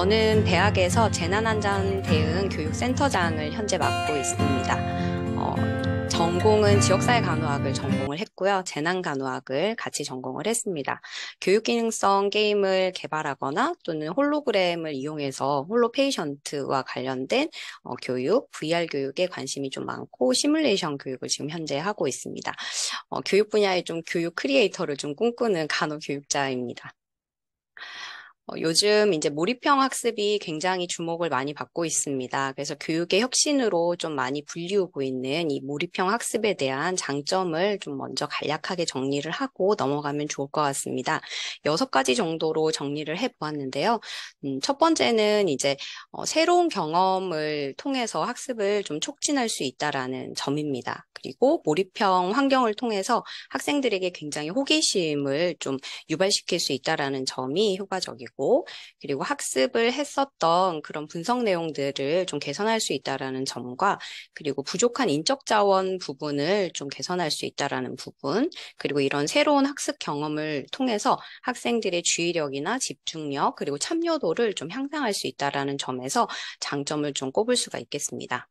저는 대학에서 재난안전 대응 교육센터장을 현재 맡고 있습니다. 전공은 지역사회간호학을 전공을 했고요. 재난간호학을 같이 전공을 했습니다. 교육기능성 게임을 개발하거나 또는 홀로그램을 이용해서 홀로페이션트와 관련된 교육, VR 교육에 관심이 좀 많고 시뮬레이션 교육을 지금 현재 하고 있습니다. 교육 분야의 좀 교육 크리에이터를 좀 꿈꾸는 간호교육자입니다. 요즘 이제 몰입형 학습이 굉장히 주목을 많이 받고 있습니다. 그래서 교육의 혁신으로 좀 많이 불리우고 있는 이 몰입형 학습에 대한 장점을 좀 먼저 간략하게 정리를 하고 넘어가면 좋을 것 같습니다. 6가지 정도로 정리를 해보았는데요. 첫 번째는 이제 새로운 경험을 통해서 학습을 좀 촉진할 수 있다라는 점입니다. 그리고 몰입형 환경을 통해서 학생들에게 굉장히 호기심을 좀 유발시킬 수 있다라는 점이 효과적이고, 그리고 학습을 했었던 그런 분석 내용들을 좀 개선할 수 있다라는 점과, 그리고 부족한 인적 자원 부분을 좀 개선할 수 있다라는 부분, 그리고 이런 새로운 학습 경험을 통해서 학생들의 주의력이나 집중력, 그리고 참여도를 좀 향상할 수 있다라는 점에서 장점을 좀 꼽을 수가 있겠습니다.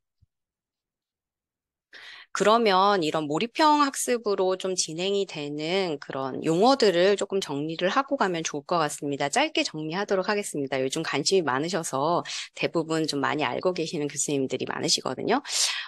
그러면 이런 몰입형 학습으로 좀 진행이 되는 그런 용어들을 조금 정리를 하고 가면 좋을 것 같습니다. 짧게 정리하도록 하겠습니다. 요즘 관심이 많으셔서 대부분 좀 많이 알고 계시는 교수님들이 많으시거든요.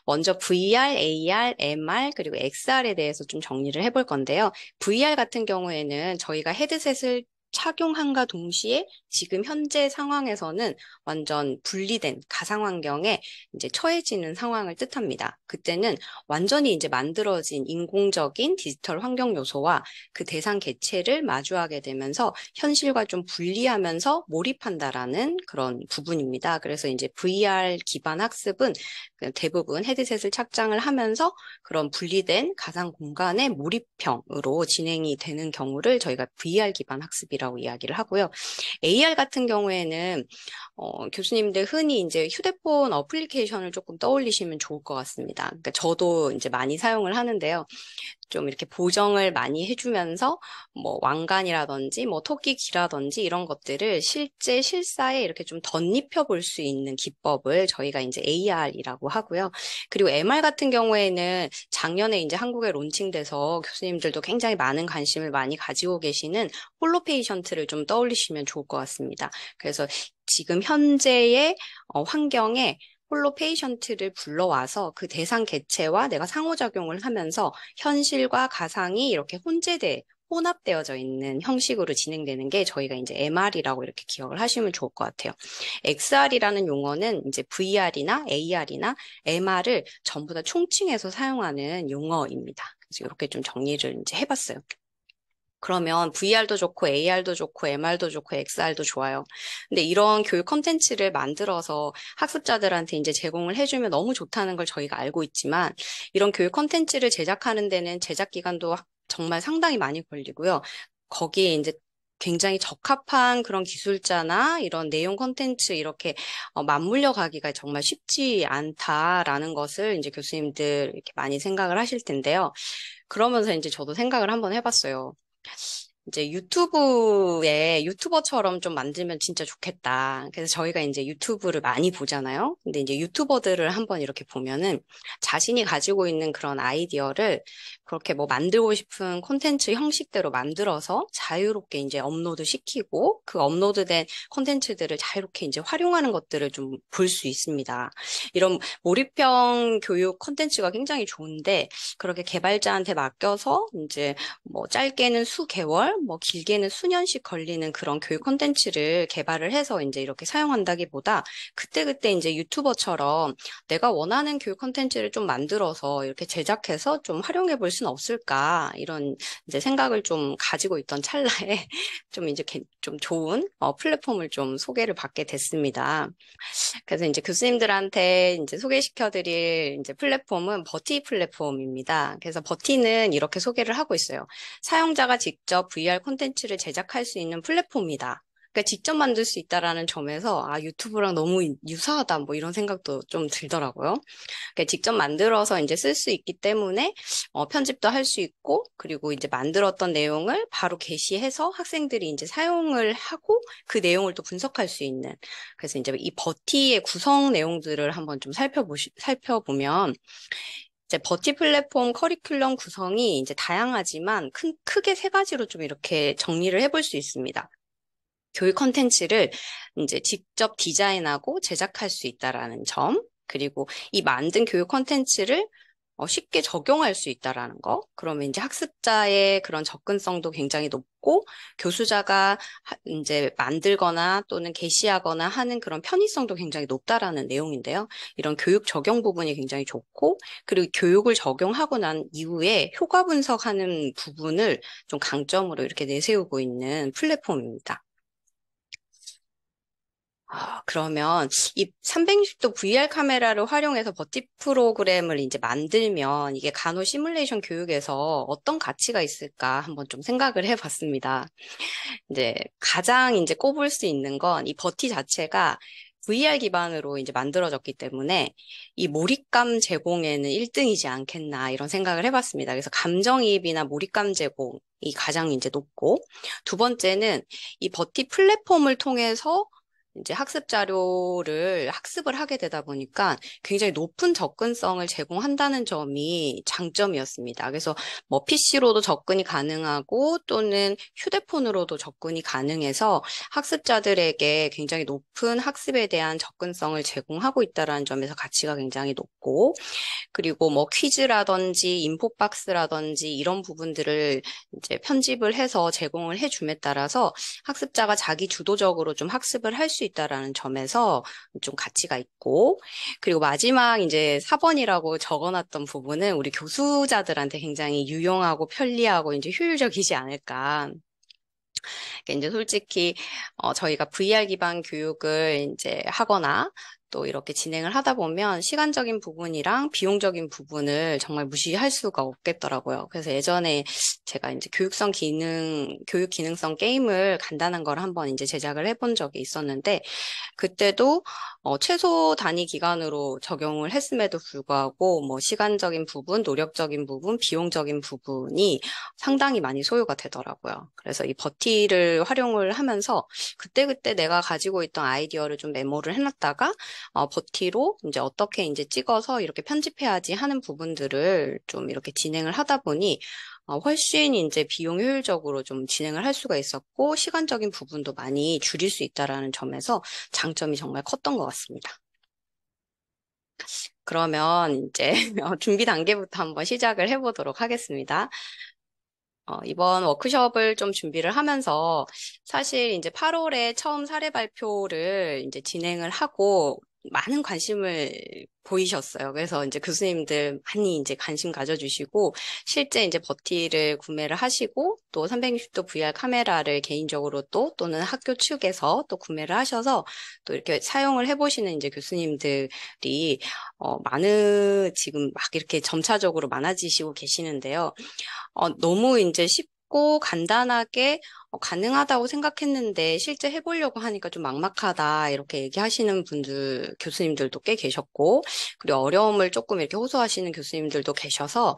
먼저 VR, AR, MR, 그리고 XR에 대해서 좀 정리를 해볼 건데요. VR 같은 경우에는 저희가 헤드셋을 착용함과 동시에 지금 현재 상황에서는 완전 분리된 가상 환경에 이제 처해지는 상황을 뜻합니다. 그때는 완전히 이제 만들어진 인공적인 디지털 환경 요소와 그 대상 개체를 마주하게 되면서 현실과 좀 분리하면서 몰입한다라는 그런 부분입니다. 그래서 이제 VR 기반 학습은 대부분 헤드셋을 착장을 하면서 그런 분리된 가상 공간의 몰입형으로 진행이 되는 경우를 저희가 VR 기반 학습이라고 이야기를 하고요. AR 같은 경우에는 교수님들 흔히 이제 휴대폰 어플리케이션을 조금 떠올리시면 좋을 것 같습니다. 그러니까 저도 이제 많이 사용을 하는데요. 좀 이렇게 보정을 많이 해주면서 뭐 왕관이라든지 뭐 토끼기라든지 이런 것들을 실제 실사에 이렇게 좀 덧입혀 볼 수 있는 기법을 저희가 이제 AR이라고 하고요. 그리고 MR 같은 경우에는 작년에 이제 한국에 론칭돼서 교수님들도 굉장히 많은 관심을 많이 가지고 계시는 홀로페이션트를 좀 떠올리시면 좋을 것 같습니다. 그래서 지금 현재의 환경에 홀로 페이션트를 불러와서 그 대상 개체와 내가 상호작용을 하면서 현실과 가상이 이렇게 혼합되어져 있는 형식으로 진행되는 게 저희가 이제 MR이라고 이렇게 기억을 하시면 좋을 것 같아요. XR이라는 용어는 이제 VR이나 AR이나 MR을 전부 다 총칭해서 사용하는 용어입니다. 그래서 이렇게 좀 정리를 이제 해봤어요. 그러면 VR도 좋고 AR도 좋고 MR도 좋고 XR도 좋아요. 근데 이런 교육 콘텐츠를 만들어서 학습자들한테 이제 제공을 해주면 너무 좋다는 걸 저희가 알고 있지만 이런 교육 콘텐츠를 제작하는 데는 제작 기간도 정말 상당히 많이 걸리고요. 거기에 이제 굉장히 적합한 그런 기술자나 이런 내용 콘텐츠 이렇게 맞물려 가기가 정말 쉽지 않다라는 것을 이제 교수님들 이렇게 많이 생각을 하실 텐데요. 그러면서 이제 저도 생각을 한번 해봤어요. 이제 유튜브에 유튜버처럼 좀 만들면 진짜 좋겠다. 그래서 저희가 이제 유튜브를 많이 보잖아요. 근데 이제 유튜버들을 한번 이렇게 보면은 자신이 가지고 있는 그런 아이디어를 그렇게 뭐 만들고 싶은 콘텐츠 형식대로 만들어서 자유롭게 이제 업로드 시키고 그 업로드된 콘텐츠들을 자유롭게 이제 활용하는 것들을 좀 볼 수 있습니다. 이런 몰입형 교육 콘텐츠가 굉장히 좋은데 그렇게 개발자한테 맡겨서 이제 뭐 짧게는 수개월, 뭐 길게는 수년씩 걸리는 그런 교육 콘텐츠를 개발을 해서 이제 이렇게 사용한다기보다 그때그때 이제 유튜버처럼 내가 원하는 교육 콘텐츠를 좀 만들어서 이렇게 제작해서 좀 활용해 볼 수는 없을까 이런 이제 생각을 좀 가지고 있던 찰나에 좀 이제 좀 좋은 플랫폼을 좀 소개를 받게 됐습니다. 그래서 이제 교수님들한테 이제 소개시켜드릴 이제 플랫폼은 버티 플랫폼입니다. 그래서 버티는 이렇게 소개를 하고 있어요. 사용자가 직접 VR 콘텐츠를 제작할 수 있는 플랫폼이다. 그러니까 직접 만들 수 있다라는 점에서 아, 유튜브랑 너무 유사하다 뭐 이런 생각도 좀 들더라고요. 그러니까 직접 만들어서 이제 쓸 수 있기 때문에 편집도 할 수 있고 그리고 이제 만들었던 내용을 바로 게시해서 학생들이 이제 사용을 하고 그 내용을 또 분석할 수 있는 그래서 이제 이 버티의 구성 내용들을 한번 좀 살펴보면 이제 버티 플랫폼 커리큘럼 구성이 이제 다양하지만 크게 세 가지로 좀 이렇게 정리를 해볼 수 있습니다. 교육 콘텐츠를 이제 직접 디자인하고 제작할 수 있다라는 점, 그리고 이 만든 교육 콘텐츠를 쉽게 적용할 수 있다라는 거. 그러면 이제 학습자의 그런 접근성도 굉장히 높고 교수자가 이제 만들거나 또는 게시하거나 하는 그런 편의성도 굉장히 높다라는 내용인데요. 이런 교육 적용 부분이 굉장히 좋고 그리고 교육을 적용하고 난 이후에 효과 분석하는 부분을 좀 강점으로 이렇게 내세우고 있는 플랫폼입니다. 그러면 이 360도 VR 카메라를 활용해서 버티 프로그램을 이제 만들면 이게 간호 시뮬레이션 교육에서 어떤 가치가 있을까 한번 좀 생각을 해봤습니다. 이제 가장 이제 꼽을 수 있는 건 이 버티 자체가 VR 기반으로 이제 만들어졌기 때문에 이 몰입감 제공에는 1등이지 않겠나 이런 생각을 해봤습니다. 그래서 감정이입이나 몰입감 제공이 가장 이제 높고 두 번째는 이 버티 플랫폼을 통해서 이제 학습 자료를 학습을 하게 되다 보니까 굉장히 높은 접근성을 제공한다는 점이 장점이었습니다. 그래서 뭐 PC로도 접근이 가능하고 또는 휴대폰으로도 접근이 가능해서 학습자들에게 굉장히 높은 학습에 대한 접근성을 제공하고 있다는 점에서 가치가 굉장히 높고 그리고 뭐 퀴즈라든지 인포박스라든지 이런 부분들을 이제 편집을 해서 제공을 해줌에 따라서 학습자가 자기 주도적으로 좀 학습을 할 수 있다라는 점에서 좀 가치가 있고 그리고 마지막 이제 4번이라고 적어놨던 부분은 우리 교수자들한테 굉장히 유용하고 편리하고 이제 효율적이지 않을까. 이제 솔직히 저희가 VR 기반 교육을 이제 하거나 또 이렇게 진행을 하다 보면 시간적인 부분이랑 비용적인 부분을 정말 무시할 수가 없겠더라고요. 그래서 예전에 제가 이제 교육 기능성 게임을 간단한 걸 한번 이제 제작을 해본 적이 있었는데 그때도 최소 단위 기간으로 적용을 했음에도 불구하고 뭐 시간적인 부분, 노력적인 부분, 비용적인 부분이 상당히 많이 소요가 되더라고요. 그래서 이 버티를 활용을 하면서 그때그때 내가 가지고 있던 아이디어를 좀 메모를 해놨다가 버티로 이제 어떻게 이제 찍어서 이렇게 편집해야지 하는 부분들을 좀 이렇게 진행을 하다 보니 훨씬 이제 비용 효율적으로 좀 진행을 할 수가 있었고 시간적인 부분도 많이 줄일 수 있다라는 점에서 장점이 정말 컸던 것 같습니다. 그러면 이제 준비 단계부터 한번 시작을 해보도록 하겠습니다. 이번 워크숍을 좀 준비를 하면서 사실 이제 8월에 처음 사례 발표를 이제 진행을 하고 많은 관심을 보이셨어요. 그래서 이제 교수님들 많이 이제 관심 가져주시고 실제 이제 버티를 구매를 하시고 또 360도 VR 카메라를 개인적으로 또는 학교 측에서 또 구매를 하셔서 또 이렇게 사용을 해보시는 이제 교수님들이 지금 막 이렇게 점차적으로 많아지시고 계시는데요. 너무 이제 쉽고 간단하게 가능하다고 생각했는데 실제 해보려고 하니까 좀 막막하다 이렇게 얘기하시는 분들 교수님들도 꽤 계셨고 그리고 어려움을 조금 이렇게 호소하시는 교수님들도 계셔서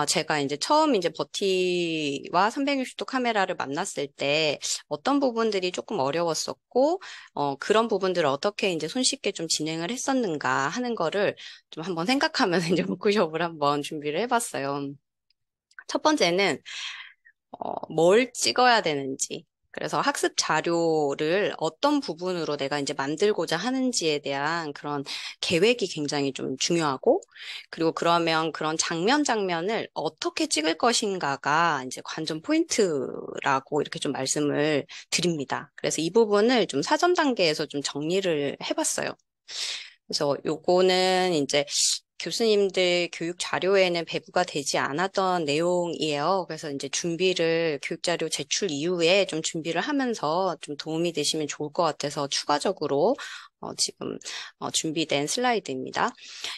제가 이제 처음 이제 버티와 360도 카메라를 만났을 때 어떤 부분들이 조금 어려웠었고 그런 부분들을 어떻게 이제 손쉽게 좀 진행을 했었는가 하는 거를 좀 한번 생각하면서 이제 워크숍을 한번 준비를 해봤어요. 첫 번째는 뭘 찍어야 되는지, 그래서 학습 자료를 어떤 부분으로 내가 이제 만들고자 하는지에 대한 그런 계획이 굉장히 좀 중요하고, 그리고 그러면 그런 장면을 어떻게 찍을 것인가가 이제 관전 포인트라고 이렇게 좀 말씀을 드립니다. 그래서 이 부분을 좀 사전 단계에서 좀 정리를 해봤어요. 그래서 요거는 이제 교수님들 교육 자료에는 배부가 되지 않았던 내용이에요. 그래서 이제 교육 자료 제출 이후에 좀 준비를 하면서 좀 도움이 되시면 좋을 것 같아서 추가적으로 지금 준비된 슬라이드입니다.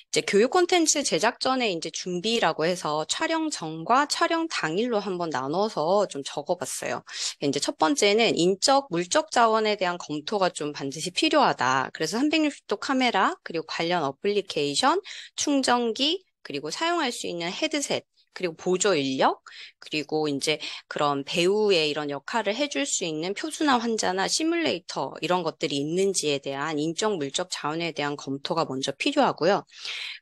이제 교육 콘텐츠 제작 전에 이제 준비라고 해서 촬영 전과 촬영 당일로 한번 나눠서 좀 적어봤어요. 이제 첫 번째는 인적, 물적 자원에 대한 검토가 좀 반드시 필요하다. 그래서 360도 카메라, 그리고 관련 어플리케이션, 충전기, 그리고 사용할 수 있는 헤드셋, 그리고 보조 인력, 그리고 이제 그런 배우의 이런 역할을 해줄 수 있는 표준화 환자나 시뮬레이터 이런 것들이 있는지에 대한 인적, 물적 자원에 대한 검토가 먼저 필요하고요.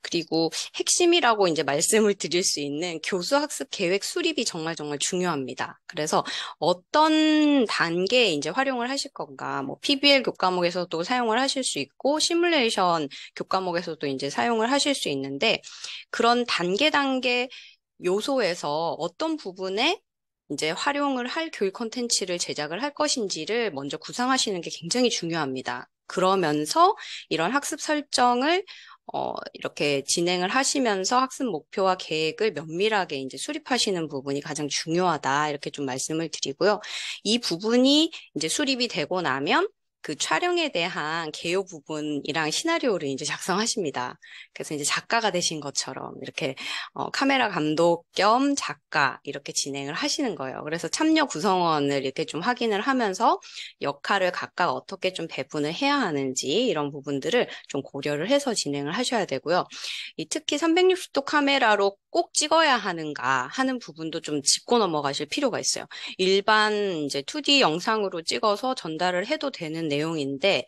그리고 핵심이라고 이제 말씀을 드릴 수 있는 교수학습 계획 수립이 정말 정말 중요합니다. 그래서 어떤 단계에 이제 활용을 하실 건가, 뭐 PBL 교과목에서도 사용을 하실 수 있고, 시뮬레이션 교과목에서도 이제 사용을 하실 수 있는데, 그런 단계 요소에서 어떤 부분에 이제 활용을 할 교육 콘텐츠를 제작을 할 것인지를 먼저 구상하시는 게 굉장히 중요합니다. 그러면서 이런 학습 설정을 이렇게 진행을 하시면서 학습 목표와 계획을 면밀하게 이제 수립하시는 부분이 가장 중요하다. 이렇게 좀 말씀을 드리고요. 이 부분이 이제 수립이 되고 나면 그 촬영에 대한 개요 부분이랑 시나리오를 이제 작성하십니다. 그래서 이제 작가가 되신 것처럼 이렇게 카메라 감독 겸 작가 이렇게 진행을 하시는 거예요. 그래서 참여 구성원을 이렇게 좀 확인을 하면서 역할을 각각 어떻게 좀 배분을 해야 하는지 이런 부분들을 좀 고려를 해서 진행을 하셔야 되고요. 특히 360도 카메라로 꼭 찍어야 하는가 하는 부분도 좀 짚고 넘어가실 필요가 있어요. 일반 이제 2D 영상으로 찍어서 전달을 해도 되는 내용인데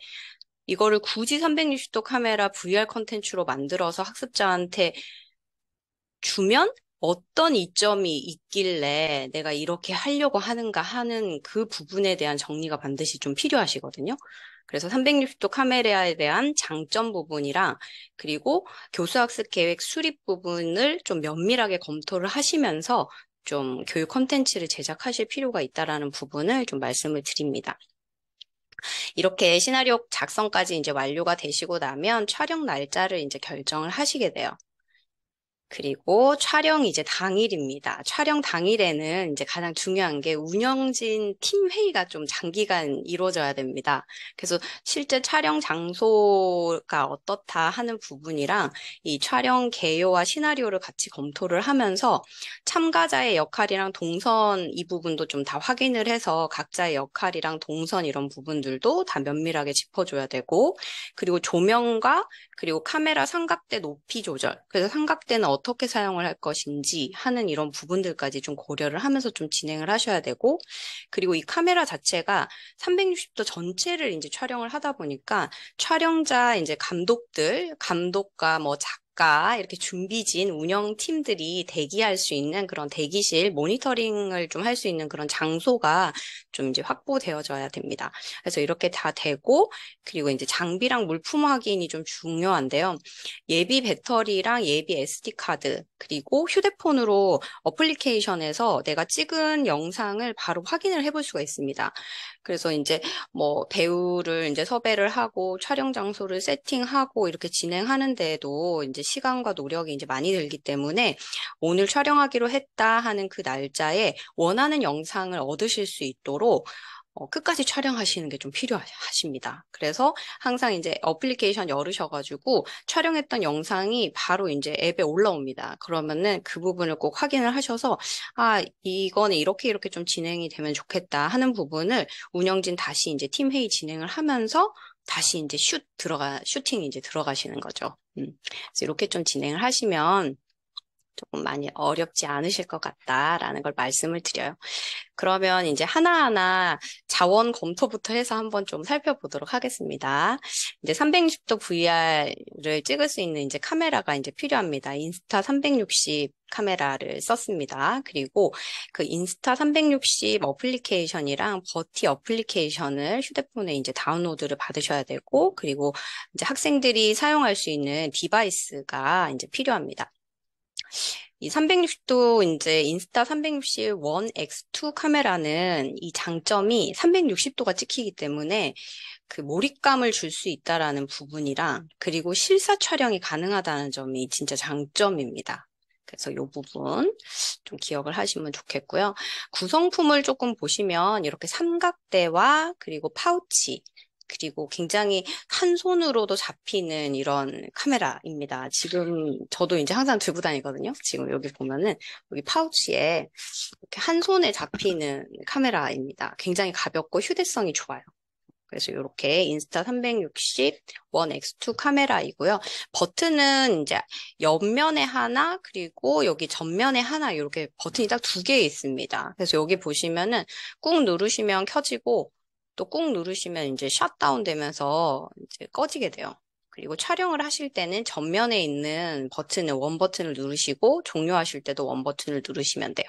이거를 굳이 360도 카메라 VR 컨텐츠로 만들어서 학습자한테 주면 어떤 이점이 있길래 내가 이렇게 하려고 하는가 하는 그 부분에 대한 정리가 반드시 좀 필요하시거든요. 그래서 360도 카메라에 대한 장점 부분이랑 그리고 교수학습 계획 수립 부분을 좀 면밀하게 검토를 하시면서 좀 교육 콘텐츠를 제작하실 필요가 있다라는 부분을 좀 말씀을 드립니다. 이렇게 시나리오 작성까지 이제 완료가 되시고 나면 촬영 날짜를 이제 결정을 하시게 돼요. 그리고 촬영 이제 당일입니다. 촬영 당일에는 이제 가장 중요한 게 운영진 팀 회의가 좀 장기간 이루어져야 됩니다. 그래서 실제 촬영 장소가 어떻다 하는 부분이랑 이 촬영 개요와 시나리오를 같이 검토를 하면서 참가자의 역할이랑 동선 이 부분도 좀 다 확인을 해서 각자의 역할이랑 동선 이런 부분들도 다 면밀하게 짚어줘야 되고 그리고 조명과 그리고 카메라 삼각대 높이 조절. 그래서 삼각대는 어떻게 사용을 할 것인지 하는 이런 부분들까지 좀 고려를 하면서 좀 진행을 하셔야 되고, 그리고 이 카메라 자체가 360도 전체를 이제 촬영을 하다 보니까 촬영자 이제 감독과 뭐 작가 이렇게 준비진 운영팀들이 대기할 수 있는 그런 대기실 모니터링을 좀 할 수 있는 그런 장소가 좀 이제 확보되어져야 됩니다. 그래서 이렇게 다 되고 그리고 이제 장비랑 물품 확인이 좀 중요한데요. 예비 배터리랑 예비 SD 카드 그리고 휴대폰으로 어플리케이션에서 내가 찍은 영상을 바로 확인을 해볼 수가 있습니다. 그래서 이제 뭐 배우를 이제 섭외를 하고 촬영 장소를 세팅하고 이렇게 진행하는데도 이제 시간과 노력이 이제 많이 들기 때문에 오늘 촬영하기로 했다 하는 그 날짜에 원하는 영상을 얻으실 수 있도록 끝까지 촬영하시는 게 좀 필요하십니다. 그래서 항상 이제 어플리케이션 열으셔가지고 촬영했던 영상이 바로 이제 앱에 올라옵니다. 그러면은 그 부분을 꼭 확인을 하셔서 아, 이거는 이렇게 좀 진행이 되면 좋겠다 하는 부분을 운영진 다시 이제 팀 회의 진행을 하면서 다시 이제 슈팅 이제 들어가시는 거죠. 그래서 이렇게 좀 진행을 하시면 조금 많이 어렵지 않으실 것 같다라는 걸 말씀을 드려요. 그러면 이제 하나하나 자원 검토부터 해서 한번 좀 살펴보도록 하겠습니다. 이제 360도 VR을 찍을 수 있는 이제 카메라가 이제 필요합니다. 인스타 360 카메라를 썼습니다. 그리고 그 인스타 360 어플리케이션이랑 버티 어플리케이션을 휴대폰에 이제 다운로드를 받으셔야 되고, 그리고 이제 학생들이 사용할 수 있는 디바이스가 이제 필요합니다. 이 360도 이제 인스타 360 원 X2 카메라는 이 장점이 360도가 찍히기 때문에 그 몰입감을 줄 수 있다라는 부분이랑 그리고 실사 촬영이 가능하다는 점이 진짜 장점입니다. 그래서 이 부분 좀 기억을 하시면 좋겠고요. 구성품을 조금 보시면 이렇게 삼각대와 그리고 파우치 그리고 굉장히 한 손으로도 잡히는 이런 카메라입니다. 지금 저도 이제 항상 들고 다니거든요. 지금 여기 보면은 여기 파우치에 이렇게 한 손에 잡히는 카메라입니다. 굉장히 가볍고 휴대성이 좋아요. 그래서 이렇게 인스타 360 원 X2 카메라이고요. 버튼은 이제 옆면에 하나, 그리고 여기 전면에 하나, 이렇게 버튼이 딱 두 개 있습니다. 그래서 여기 보시면은 꾹 누르시면 켜지고, 또 꾹 누르시면 이제 셧다운 되면서 이제 꺼지게 돼요. 그리고 촬영을 하실 때는 전면에 있는 버튼을, 원 버튼을 누르시고, 종료하실 때도 원 버튼을 누르시면 돼요.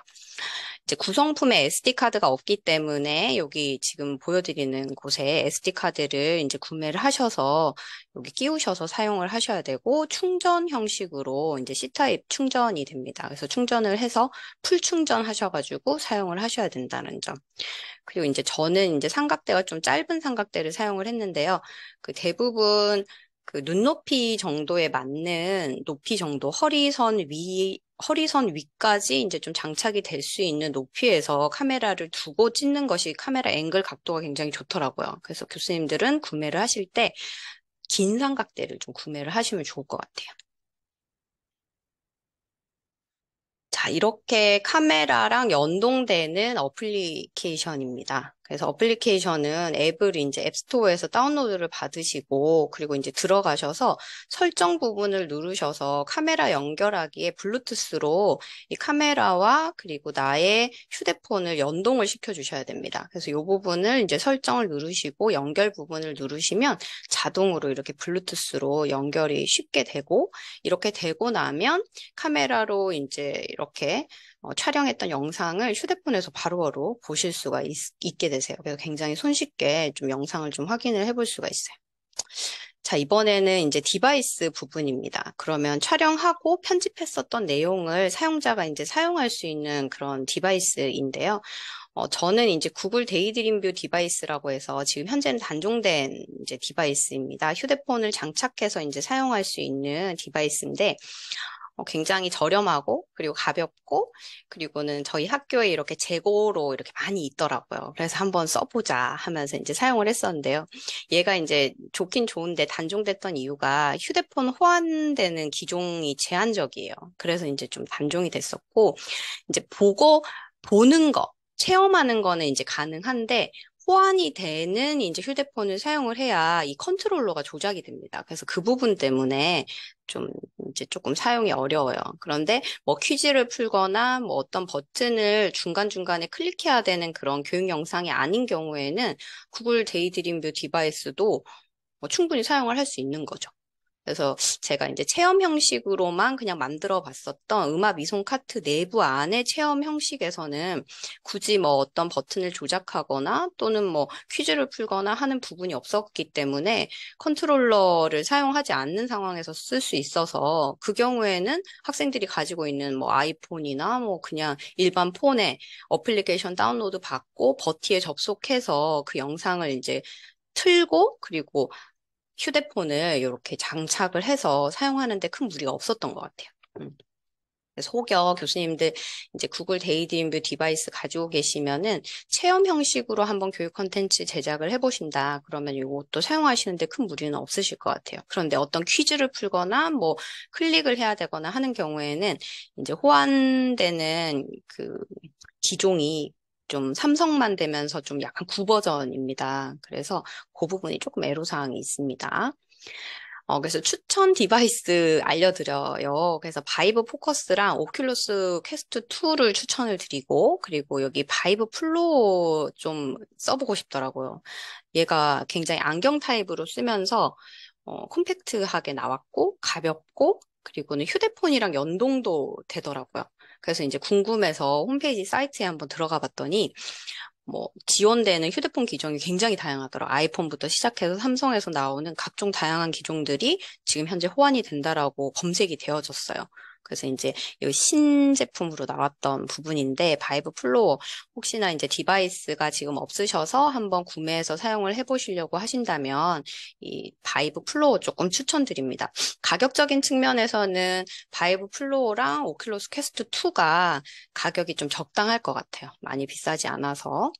이제 구성품에 SD카드가 없기 때문에 여기 지금 보여드리는 곳에 SD카드를 이제 구매를 하셔서 여기 끼우셔서 사용을 하셔야 되고, 충전 형식으로 이제 C타입 충전이 됩니다. 그래서 충전을 해서 풀 충전하셔가지고 사용을 하셔야 된다는 점. 그리고 이제 저는 이제 삼각대가 좀 짧은 삼각대를 사용을 했는데요. 그 대부분 그 눈높이 정도에 맞는 높이 정도, 허리선 위까지 이제 좀 장착이 될 수 있는 높이에서 카메라를 두고 찍는 것이 카메라 앵글 각도가 굉장히 좋더라고요. 그래서 교수님들은 구매를 하실 때 긴 삼각대를 좀 구매를 하시면 좋을 것 같아요. 자, 이렇게 카메라랑 연동되는 어플리케이션입니다. 그래서 어플리케이션은 앱을 이제 앱스토어에서 다운로드를 받으시고, 그리고 이제 들어가셔서 설정 부분을 누르셔서 카메라 연결하기에 블루투스로 이 카메라와 그리고 나의 휴대폰을 연동을 시켜 주셔야 됩니다. 그래서 이 부분을 이제 설정을 누르시고 연결 부분을 누르시면 자동으로 이렇게 블루투스로 연결이 쉽게 되고, 이렇게 되고 나면 카메라로 이제 이렇게 촬영했던 영상을 휴대폰에서 바로바로 보실 수가 있게 되세요. 그래서 굉장히 손쉽게 좀 영상을 좀 확인을 해볼 수가 있어요. 자, 이번에는 이제 디바이스 부분입니다. 그러면 촬영하고 편집했었던 내용을 사용자가 이제 사용할 수 있는 그런 디바이스인데요. 저는 이제 구글 데이드림뷰 디바이스라고 해서 지금 현재는 단종된 이제 디바이스입니다. 휴대폰을 장착해서 이제 사용할 수 있는 디바이스인데, 굉장히 저렴하고, 그리고 가볍고, 그리고는 저희 학교에 이렇게 재고로 이렇게 많이 있더라고요. 그래서 한번 써보자 하면서 이제 사용을 했었는데요. 얘가 이제 좋긴 좋은데 단종됐던 이유가 휴대폰 호환되는 기종이 제한적이에요. 그래서 이제 좀 단종이 됐었고, 이제 보는 거, 체험하는 거는 이제 가능한데, 호환이 되는 이제 휴대폰을 사용을 해야 이 컨트롤러가 조작이 됩니다. 그래서 그 부분 때문에 좀 이제 조금 사용이 어려워요. 그런데 뭐 퀴즈를 풀거나 뭐 어떤 버튼을 중간중간에 클릭해야 되는 그런 교육 영상이 아닌 경우에는 구글 데이드림뷰 디바이스도 충분히 사용을 할 수 있는 거죠. 그래서 제가 이제 체험 형식으로만 그냥 만들어 봤었던 음압 이송 카트 내부 안에 체험 형식에서는 굳이 뭐 어떤 버튼을 조작하거나 또는 뭐 퀴즈를 풀거나 하는 부분이 없었기 때문에 컨트롤러를 사용하지 않는 상황에서 쓸 수 있어서 그 경우에는 학생들이 가지고 있는 뭐 아이폰이나 뭐 그냥 일반 폰에 어플리케이션 다운로드 받고 버티에 접속해서 그 영상을 이제 틀고 그리고 휴대폰을 이렇게 장착을 해서 사용하는데 큰 무리가 없었던 것 같아요. 그래서 혹여 교수님들 이제 구글 데이드림뷰 디바이스 가지고 계시면은 체험 형식으로 한번 교육 콘텐츠 제작을 해보신다. 그러면 이것도 사용하시는데 큰 무리는 없으실 것 같아요. 그런데 어떤 퀴즈를 풀거나 뭐 클릭을 해야 되거나 하는 경우에는 이제 호환되는 그 기종이 좀 삼성만 되면서 좀 약간 구버전입니다. 그래서 그 부분이 조금 애로사항이 있습니다. 그래서 추천 디바이스 알려드려요. 그래서 바이브 포커스랑 오큘러스 퀘스트 2를 추천을 드리고, 그리고 여기 바이브 플로 좀 써보고 싶더라고요. 얘가 굉장히 안경 타입으로 쓰면서, 컴팩트하게 나왔고, 가볍고, 그리고는 휴대폰이랑 연동도 되더라고요. 그래서 이제 궁금해서 홈페이지 사이트에 한번 들어가 봤더니, 뭐 지원되는 휴대폰 기종이 굉장히 다양하더라고요. 아이폰부터 시작해서 삼성에서 나오는 각종 다양한 기종들이 지금 현재 호환이 된다라고 검색이 되어졌어요. 그래서 이제 이 신제품으로 나왔던 부분인데 바이브 플로어 혹시나 이제 디바이스가 지금 없으셔서 한번 구매해서 사용을 해보시려고 하신다면 이 바이브 플로어 조금 추천드립니다. 가격적인 측면에서는 바이브 플로어랑 오큘러스 퀘스트 2가 가격이 좀 적당할 것 같아요. 많이 비싸지 않아서.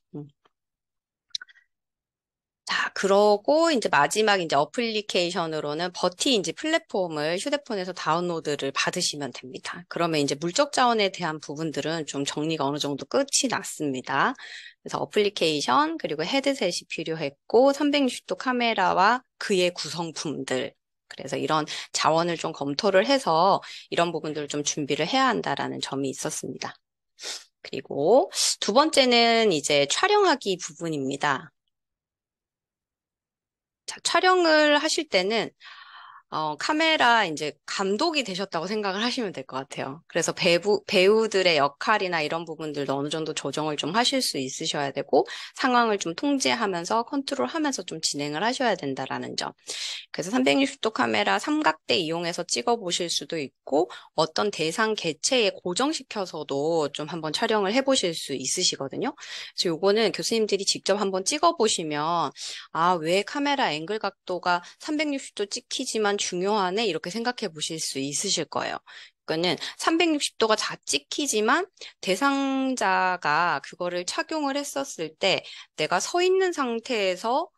자, 그러고 이제 마지막 이제 어플리케이션으로는 버티인지 플랫폼을 휴대폰에서 다운로드를 받으시면 됩니다. 그러면 이제 물적 자원에 대한 부분들은 좀 정리가 어느 정도 끝이 났습니다. 그래서 어플리케이션 그리고 헤드셋이 필요했고 360도 카메라와 그의 구성품들. 그래서 이런 자원을 좀 검토를 해서 이런 부분들을 좀 준비를 해야 한다라는 점이 있었습니다. 그리고 두 번째는 이제 촬영하기 부분입니다. 자, 촬영을 하실 때는 카메라 이제 감독이 되셨다고 생각을 하시면 될 것 같아요. 그래서 배우들의 역할이나 이런 부분들도 어느 정도 조정을 좀 하실 수 있으셔야 되고, 상황을 좀 통제하면서 컨트롤하면서 좀 진행을 하셔야 된다라는 점. 그래서 360도 카메라 삼각대 이용해서 찍어 보실 수도 있고, 어떤 대상 개체에 고정시켜서도 좀 한번 촬영을 해 보실 수 있으시거든요. 그래서 요거는 교수님들이 직접 한번 찍어 보시면, 아, 왜 카메라 앵글 각도가 360도 찍히지만 중요하네? 이렇게 생각해 보실 수 있으실 거예요. 그거는 360도가 다 찍히지만 대상자가 그거를 착용을 했었을 때 내가 서 있는 상태에서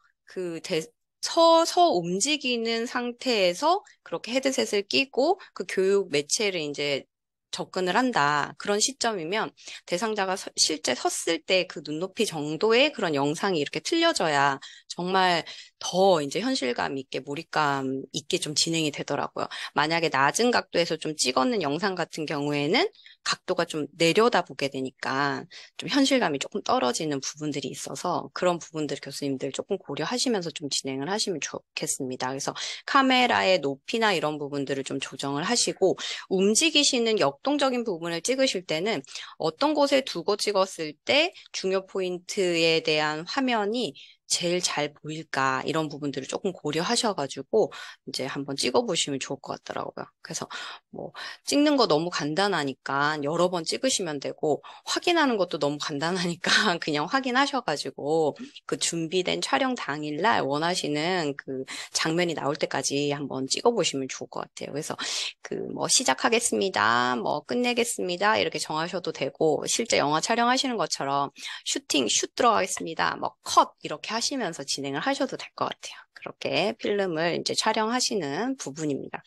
서서 움직이는 상태에서 그렇게 헤드셋을 끼고 그 교육 매체를 이제 접근을 한다. 그런 시점이면 대상자가 실제 섰을 때 그 눈높이 정도의 그런 영상이 이렇게 틀려져야 정말 더 이제 현실감 있게 몰입감 있게 좀 진행이 되더라고요. 만약에 낮은 각도에서 좀 찍었는 영상 같은 경우에는 각도가 좀 내려다보게 되니까 좀 현실감이 조금 떨어지는 부분들이 있어서 그런 부분들 교수님들 조금 고려하시면서 좀 진행을 하시면 좋겠습니다. 그래서 카메라의 높이나 이런 부분들을 좀 조정을 하시고 움직이시는 역동적인 부분을 찍으실 때는 어떤 곳에 두고 찍었을 때 중요 포인트에 대한 화면이 제일 잘 보일까 이런 부분들을 조금 고려하셔가지고 이제 한번 찍어보시면 좋을 것 같더라고요. 그래서 뭐 찍는 거 너무 간단하니까 여러 번 찍으시면 되고 확인하는 것도 너무 간단하니까 그냥 확인하셔가지고 그 준비된 촬영 당일날 원하시는 그 장면이 나올 때까지 한번 찍어보시면 좋을 것 같아요. 그래서 그 뭐 시작하겠습니다, 뭐 끝내겠습니다 이렇게 정하셔도 되고 실제 영화 촬영하시는 것처럼 슛 들어가겠습니다, 뭐 컷 이렇게 하시면서 진행을 하셔도 될 것 같아요. 그렇게 필름을 이제 촬영하시는 부분입니다.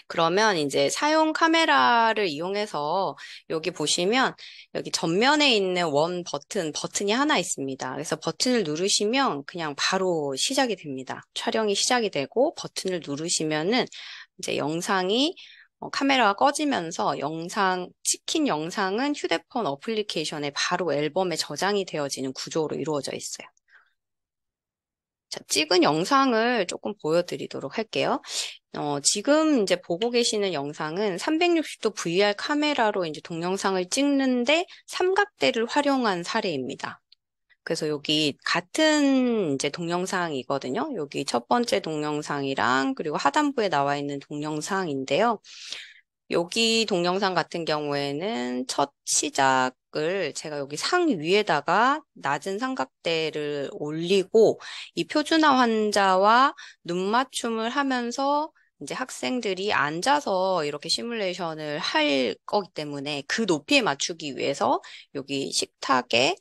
그러면 이제 사용 카메라를 이용해서 여기 보시면 여기 전면에 있는 버튼이 하나 있습니다. 그래서 버튼을 누르시면 그냥 바로 시작이 됩니다. 촬영이 시작이 되고 버튼을 누르시면은 이제 영상이 카메라가 꺼지면서 찍힌 영상은 휴대폰 어플리케이션에 바로 앨범에 저장이 되어지는 구조로 이루어져 있어요. 자, 찍은 영상을 조금 보여드리도록 할게요. 지금 이제 보고 계시는 영상은 360도 VR 카메라로 이제 동영상을 찍는데 삼각대를 활용한 사례입니다. 그래서 여기 같은 이제 동영상이거든요. 여기 첫 번째 동영상이랑 그리고 하단부에 나와 있는 동영상인데요. 여기 동영상 같은 경우에는 첫 시작을 제가 여기 상 위에다가 낮은 삼각대를 올리고 이 표준화 환자와 눈 맞춤을 하면서 이제 학생들이 앉아서 이렇게 시뮬레이션을 할 거기 때문에 그 높이에 맞추기 위해서 여기 식탁에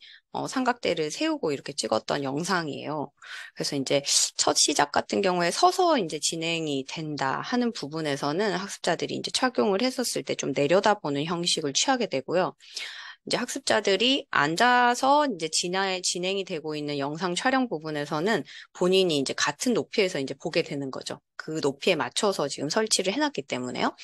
삼각대를 세우고 이렇게 찍었던 영상이에요. 그래서 이제 첫 시작 같은 경우에 서서 이제 진행이 된다 하는 부분에서는 학습자들이 이제 착용을 했었을 때 좀 내려다보는 형식을 취하게 되고요. 이제 학습자들이 앉아서 이제 진행이 되고 있는 영상 촬영 부분에서는 본인이 이제 같은 높이에서 이제 보게 되는 거죠. 그 높이에 맞춰서 지금 설치를 해놨기 때문에요.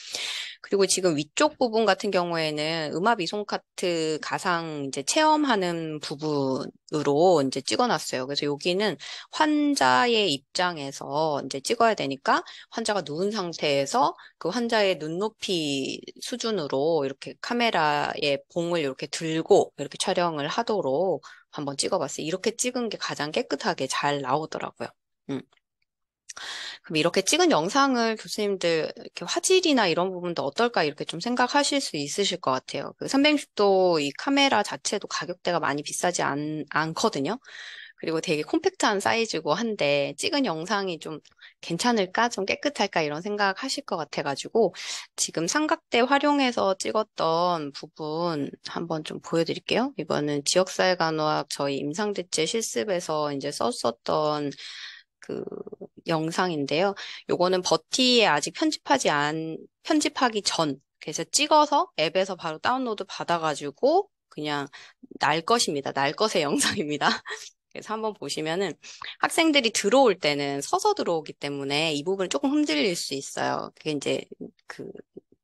그리고 지금 위쪽 부분 같은 경우에는 음압 이송 카트 가상 이제 체험하는 부분으로 이제 찍어놨어요. 그래서 여기는 환자의 입장에서 이제 찍어야 되니까 환자가 누운 상태에서 그 환자의 눈높이 수준으로 이렇게 카메라의 봉을 이렇게 들고 이렇게 촬영을 하도록 한번 찍어봤어요. 이렇게 찍은 게 가장 깨끗하게 잘 나오더라고요. 그럼 이렇게 찍은 영상을 교수님들 이렇게 화질이나 이런 부분도 어떨까 이렇게 좀 생각하실 수 있으실 것 같아요. 그 360도 이 카메라 자체도 가격대가 많이 비싸지 않거든요. 그리고 되게 콤팩트한 사이즈고 한데 찍은 영상이 좀 괜찮을까? 좀 깨끗할까? 이런 생각하실 것 같아가지고 지금 삼각대 활용해서 찍었던 부분 한번 좀 보여드릴게요. 이거는 지역사회간호학 저희 임상대체 실습에서 이제 썼었던 그 영상인데요. 요거는 버티에 아직 편집하기 전, 그래서 찍어서 앱에서 바로 다운로드 받아가지고 그냥 날 것입니다. 날 것의 영상입니다. 그래서 한번 보시면은 학생들이 들어올 때는 서서 들어오기 때문에 이 부분을 조금 흔들릴 수 있어요. 그게 이제 그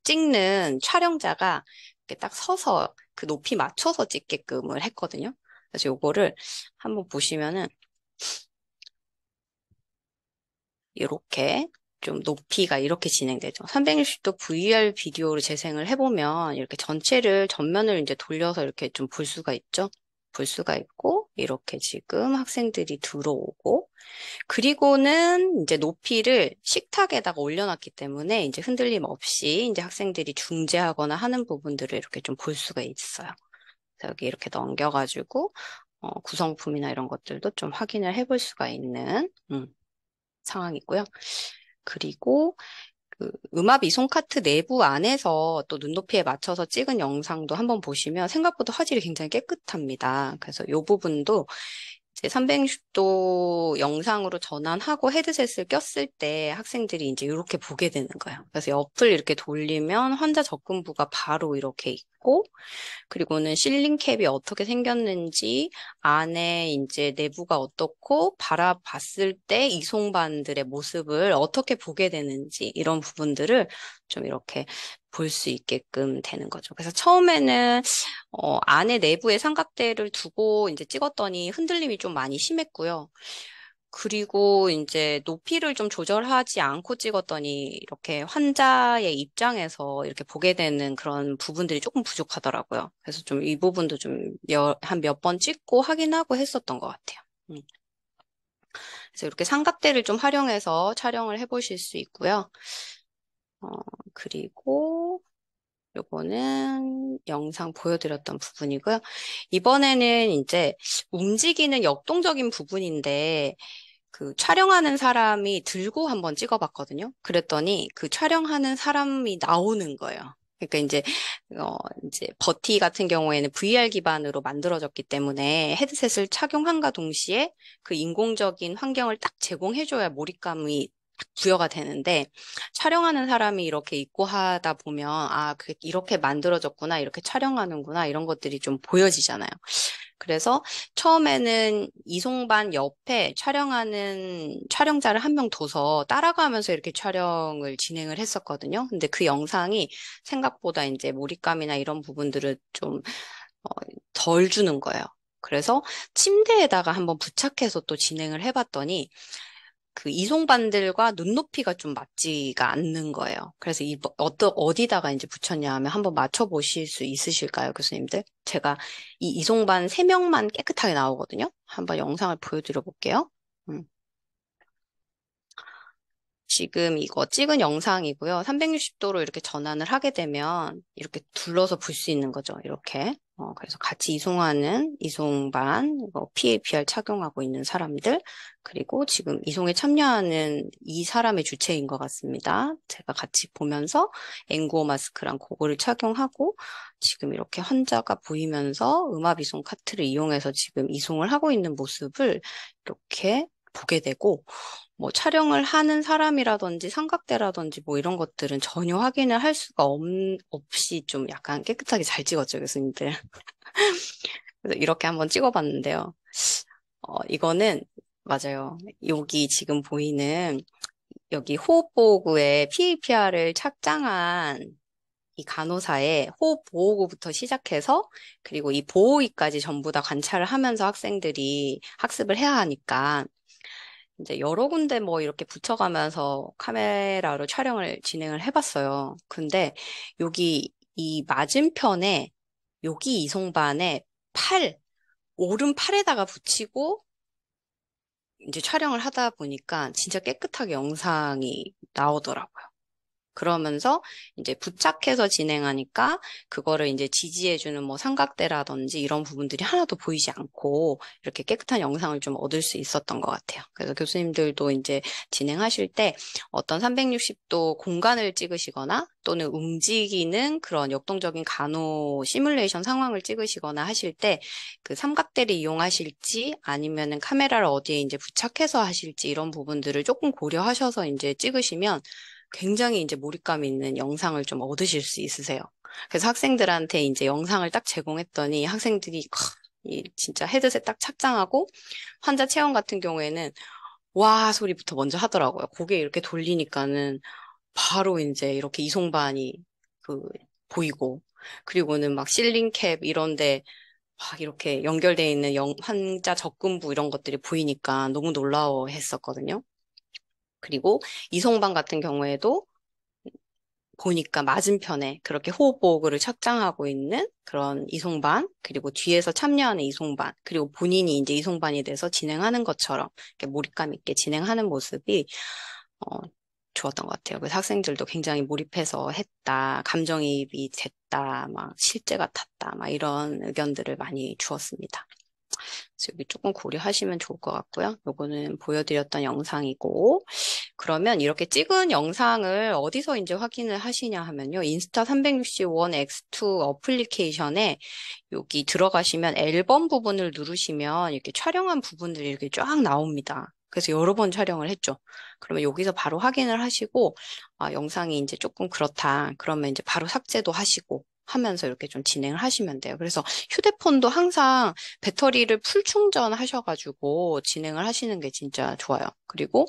찍는 촬영자가 이렇게 딱 서서 그 높이 맞춰서 찍게끔을 했거든요. 그래서 요거를 한번 보시면은 이렇게 좀 높이가 이렇게 진행되죠. 360도 VR 비디오로 재생을 해보면 이렇게 전체를 전면을 이제 돌려서 이렇게 좀 볼 수가 있죠. 볼 수가 있고 이렇게 지금 학생들이 들어오고 그리고는 이제 높이를 식탁에다가 올려놨기 때문에 이제 흔들림 없이 이제 학생들이 중재하거나 하는 부분들을 이렇게 좀 볼 수가 있어요. 그래서 여기 이렇게 넘겨가지고 구성품이나 이런 것들도 좀 확인을 해볼 수가 있는 상황이고요. 그리고 그 음압 이송 카트 내부 안에서 또 눈높이에 맞춰서 찍은 영상도 한번 보시면 생각보다 화질이 굉장히 깨끗합니다. 그래서 이 부분도 이제 360도 영상으로 전환하고 헤드셋을 꼈을 때 학생들이 이제 이렇게 보게 되는 거예요. 그래서 옆을 이렇게 돌리면 환자 접근부가 바로 이렇게 있고, 그리고는 실링캡이 어떻게 생겼는지, 안에 이제 내부가 어떻고, 바라봤을 때 이송반들의 모습을 어떻게 보게 되는지, 이런 부분들을 좀 이렇게 볼 수 있게끔 되는 거죠. 그래서 처음에는, 안에 내부에 삼각대를 두고 이제 찍었더니 흔들림이 좀 많이 심했고요. 그리고 이제 높이를 좀 조절하지 않고 찍었더니 이렇게 환자의 입장에서 이렇게 보게 되는 그런 부분들이 조금 부족하더라고요. 그래서 좀 이 부분도 좀 한 몇 번 찍고 확인하고 했었던 것 같아요. 음. 그래서 이렇게 삼각대를 좀 활용해서 촬영을 해보실 수 있고요. 어, 그리고 요거는 영상 보여드렸던 부분이고요. 이번에는 이제 움직이는 역동적인 부분인데 그 촬영하는 사람이 들고 한번 찍어봤거든요. 그랬더니 그 촬영하는 사람이 나오는 거예요. 그러니까 이제 버티 같은 경우에는 VR 기반으로 만들어졌기 때문에 헤드셋을 착용함과 동시에 그 인공적인 환경을 딱 제공해줘야 몰입감이 딱 부여가 되는데 촬영하는 사람이 이렇게 있고 하다 보면 이렇게 만들어졌구나, 이렇게 촬영하는구나 이런 것들이 좀 보여지잖아요. 그래서 처음에는 이송반 옆에 촬영하는 촬영자를 한 명 둬서 따라가면서 이렇게 촬영을 진행을 했었거든요. 근데 그 영상이 생각보다 이제 몰입감이나 이런 부분들을 좀 덜 주는 거예요. 그래서 침대에다가 한번 부착해서 또 진행을 해봤더니 그 이송반들과 눈높이가 좀 맞지가 않는 거예요. 그래서 어디다가 이제 붙였냐 하면 한번 맞춰보실 수 있으실까요, 교수님들? 제가 이 이송반 3명만 깨끗하게 나오거든요. 한번 영상을 보여드려 볼게요. 음. 지금 이거 찍은 영상이고요. 360도로 이렇게 전환을 하게 되면 이렇게 둘러서 볼 수 있는 거죠. 이렇게. 그래서 같이 이송하는 이송반, PAPR 착용하고 있는 사람들, 그리고 지금 이송에 참여하는 이 사람의 주체인 것 같습니다. 제가 같이 보면서 N95 마스크랑 고글을 착용하고 지금 이렇게 환자가 보이면서 음압 이송 카트를 이용해서 지금 이송을 하고 있는 모습을 이렇게 보게 되고 뭐 촬영을 하는 사람이라든지 삼각대라든지 뭐 이런 것들은 전혀 확인을 할 수가 없이 좀 약간 깨끗하게 잘 찍었죠, 교수님들. 그래서 이렇게 한번 찍어봤는데요. 이거는 맞아요. 여기 지금 보이는 여기 호흡보호구에 PAPR을 착장한 이 간호사의 호흡보호구부터 시작해서 그리고 이 보호의까지 전부 다 관찰을 하면서 학생들이 학습을 해야 하니까 이제 여러 군데 뭐 이렇게 붙여가면서 카메라로 촬영을 진행을 해봤어요. 근데 여기 이 맞은편에 여기 이송반에 오른팔에다가 붙이고 이제 촬영을 하다 보니까 진짜 깨끗하게 영상이 나오더라고요. 그러면서 이제 부착해서 진행하니까 그거를 이제 지지해주는 뭐 삼각대라든지 이런 부분들이 하나도 보이지 않고 이렇게 깨끗한 영상을 좀 얻을 수 있었던 것 같아요. 그래서 교수님들도 이제 진행하실 때 어떤 360도 공간을 찍으시거나 또는 움직이는 그런 역동적인 간호 시뮬레이션 상황을 찍으시거나 하실 때 그 삼각대를 이용하실지 아니면은 카메라를 어디에 이제 부착해서 하실지 이런 부분들을 조금 고려하셔서 이제 찍으시면 굉장히 이제 몰입감 있는 영상을 좀 얻으실 수 있으세요. 그래서 학생들한테 이제 영상을 딱 제공했더니 학생들이 이 진짜 헤드셋 딱 착장하고 환자 체험 같은 경우에는 와 소리부터 먼저 하더라고요. 고개 이렇게 돌리니까는 바로 이제 이렇게 이송반이 그 보이고 그리고는 막 실링캡 이런데 막 이렇게 연결돼 있는 환자 접근부 이런 것들이 보이니까 너무 놀라워했었거든요. 그리고 이송반 같은 경우에도 보니까 맞은편에 그렇게 호흡보호구를 착장하고 있는 그런 이송반, 그리고 뒤에서 참여하는 이송반, 그리고 본인이 이제 이송반이 돼서 진행하는 것처럼 이렇게 몰입감 있게 진행하는 모습이 어, 좋았던 것 같아요. 그래서 학생들도 굉장히 몰입해서 했다, 감정이입이 됐다, 막 실제 같았다, 막 이런 의견들을 많이 주었습니다. 그래서 여기 조금 고려하시면 좋을 것 같고요. 요거는 보여드렸던 영상이고, 그러면 이렇게 찍은 영상을 어디서 이제 확인을 하시냐 하면요. 인스타 360원 X2 어플리케이션에 여기 들어가시면 앨범 부분을 누르시면 이렇게 촬영한 부분들이 이렇게 쫙 나옵니다. 그래서 여러 번 촬영을 했죠. 그러면 여기서 바로 확인을 하시고, 아, 영상이 이제 조금 그렇다. 그러면 이제 바로 삭제도 하시고, 하면서 이렇게 좀 진행을 하시면 돼요. 그래서 휴대폰도 항상 배터리를 풀 충전하셔가지고 진행을 하시는 게 진짜 좋아요. 그리고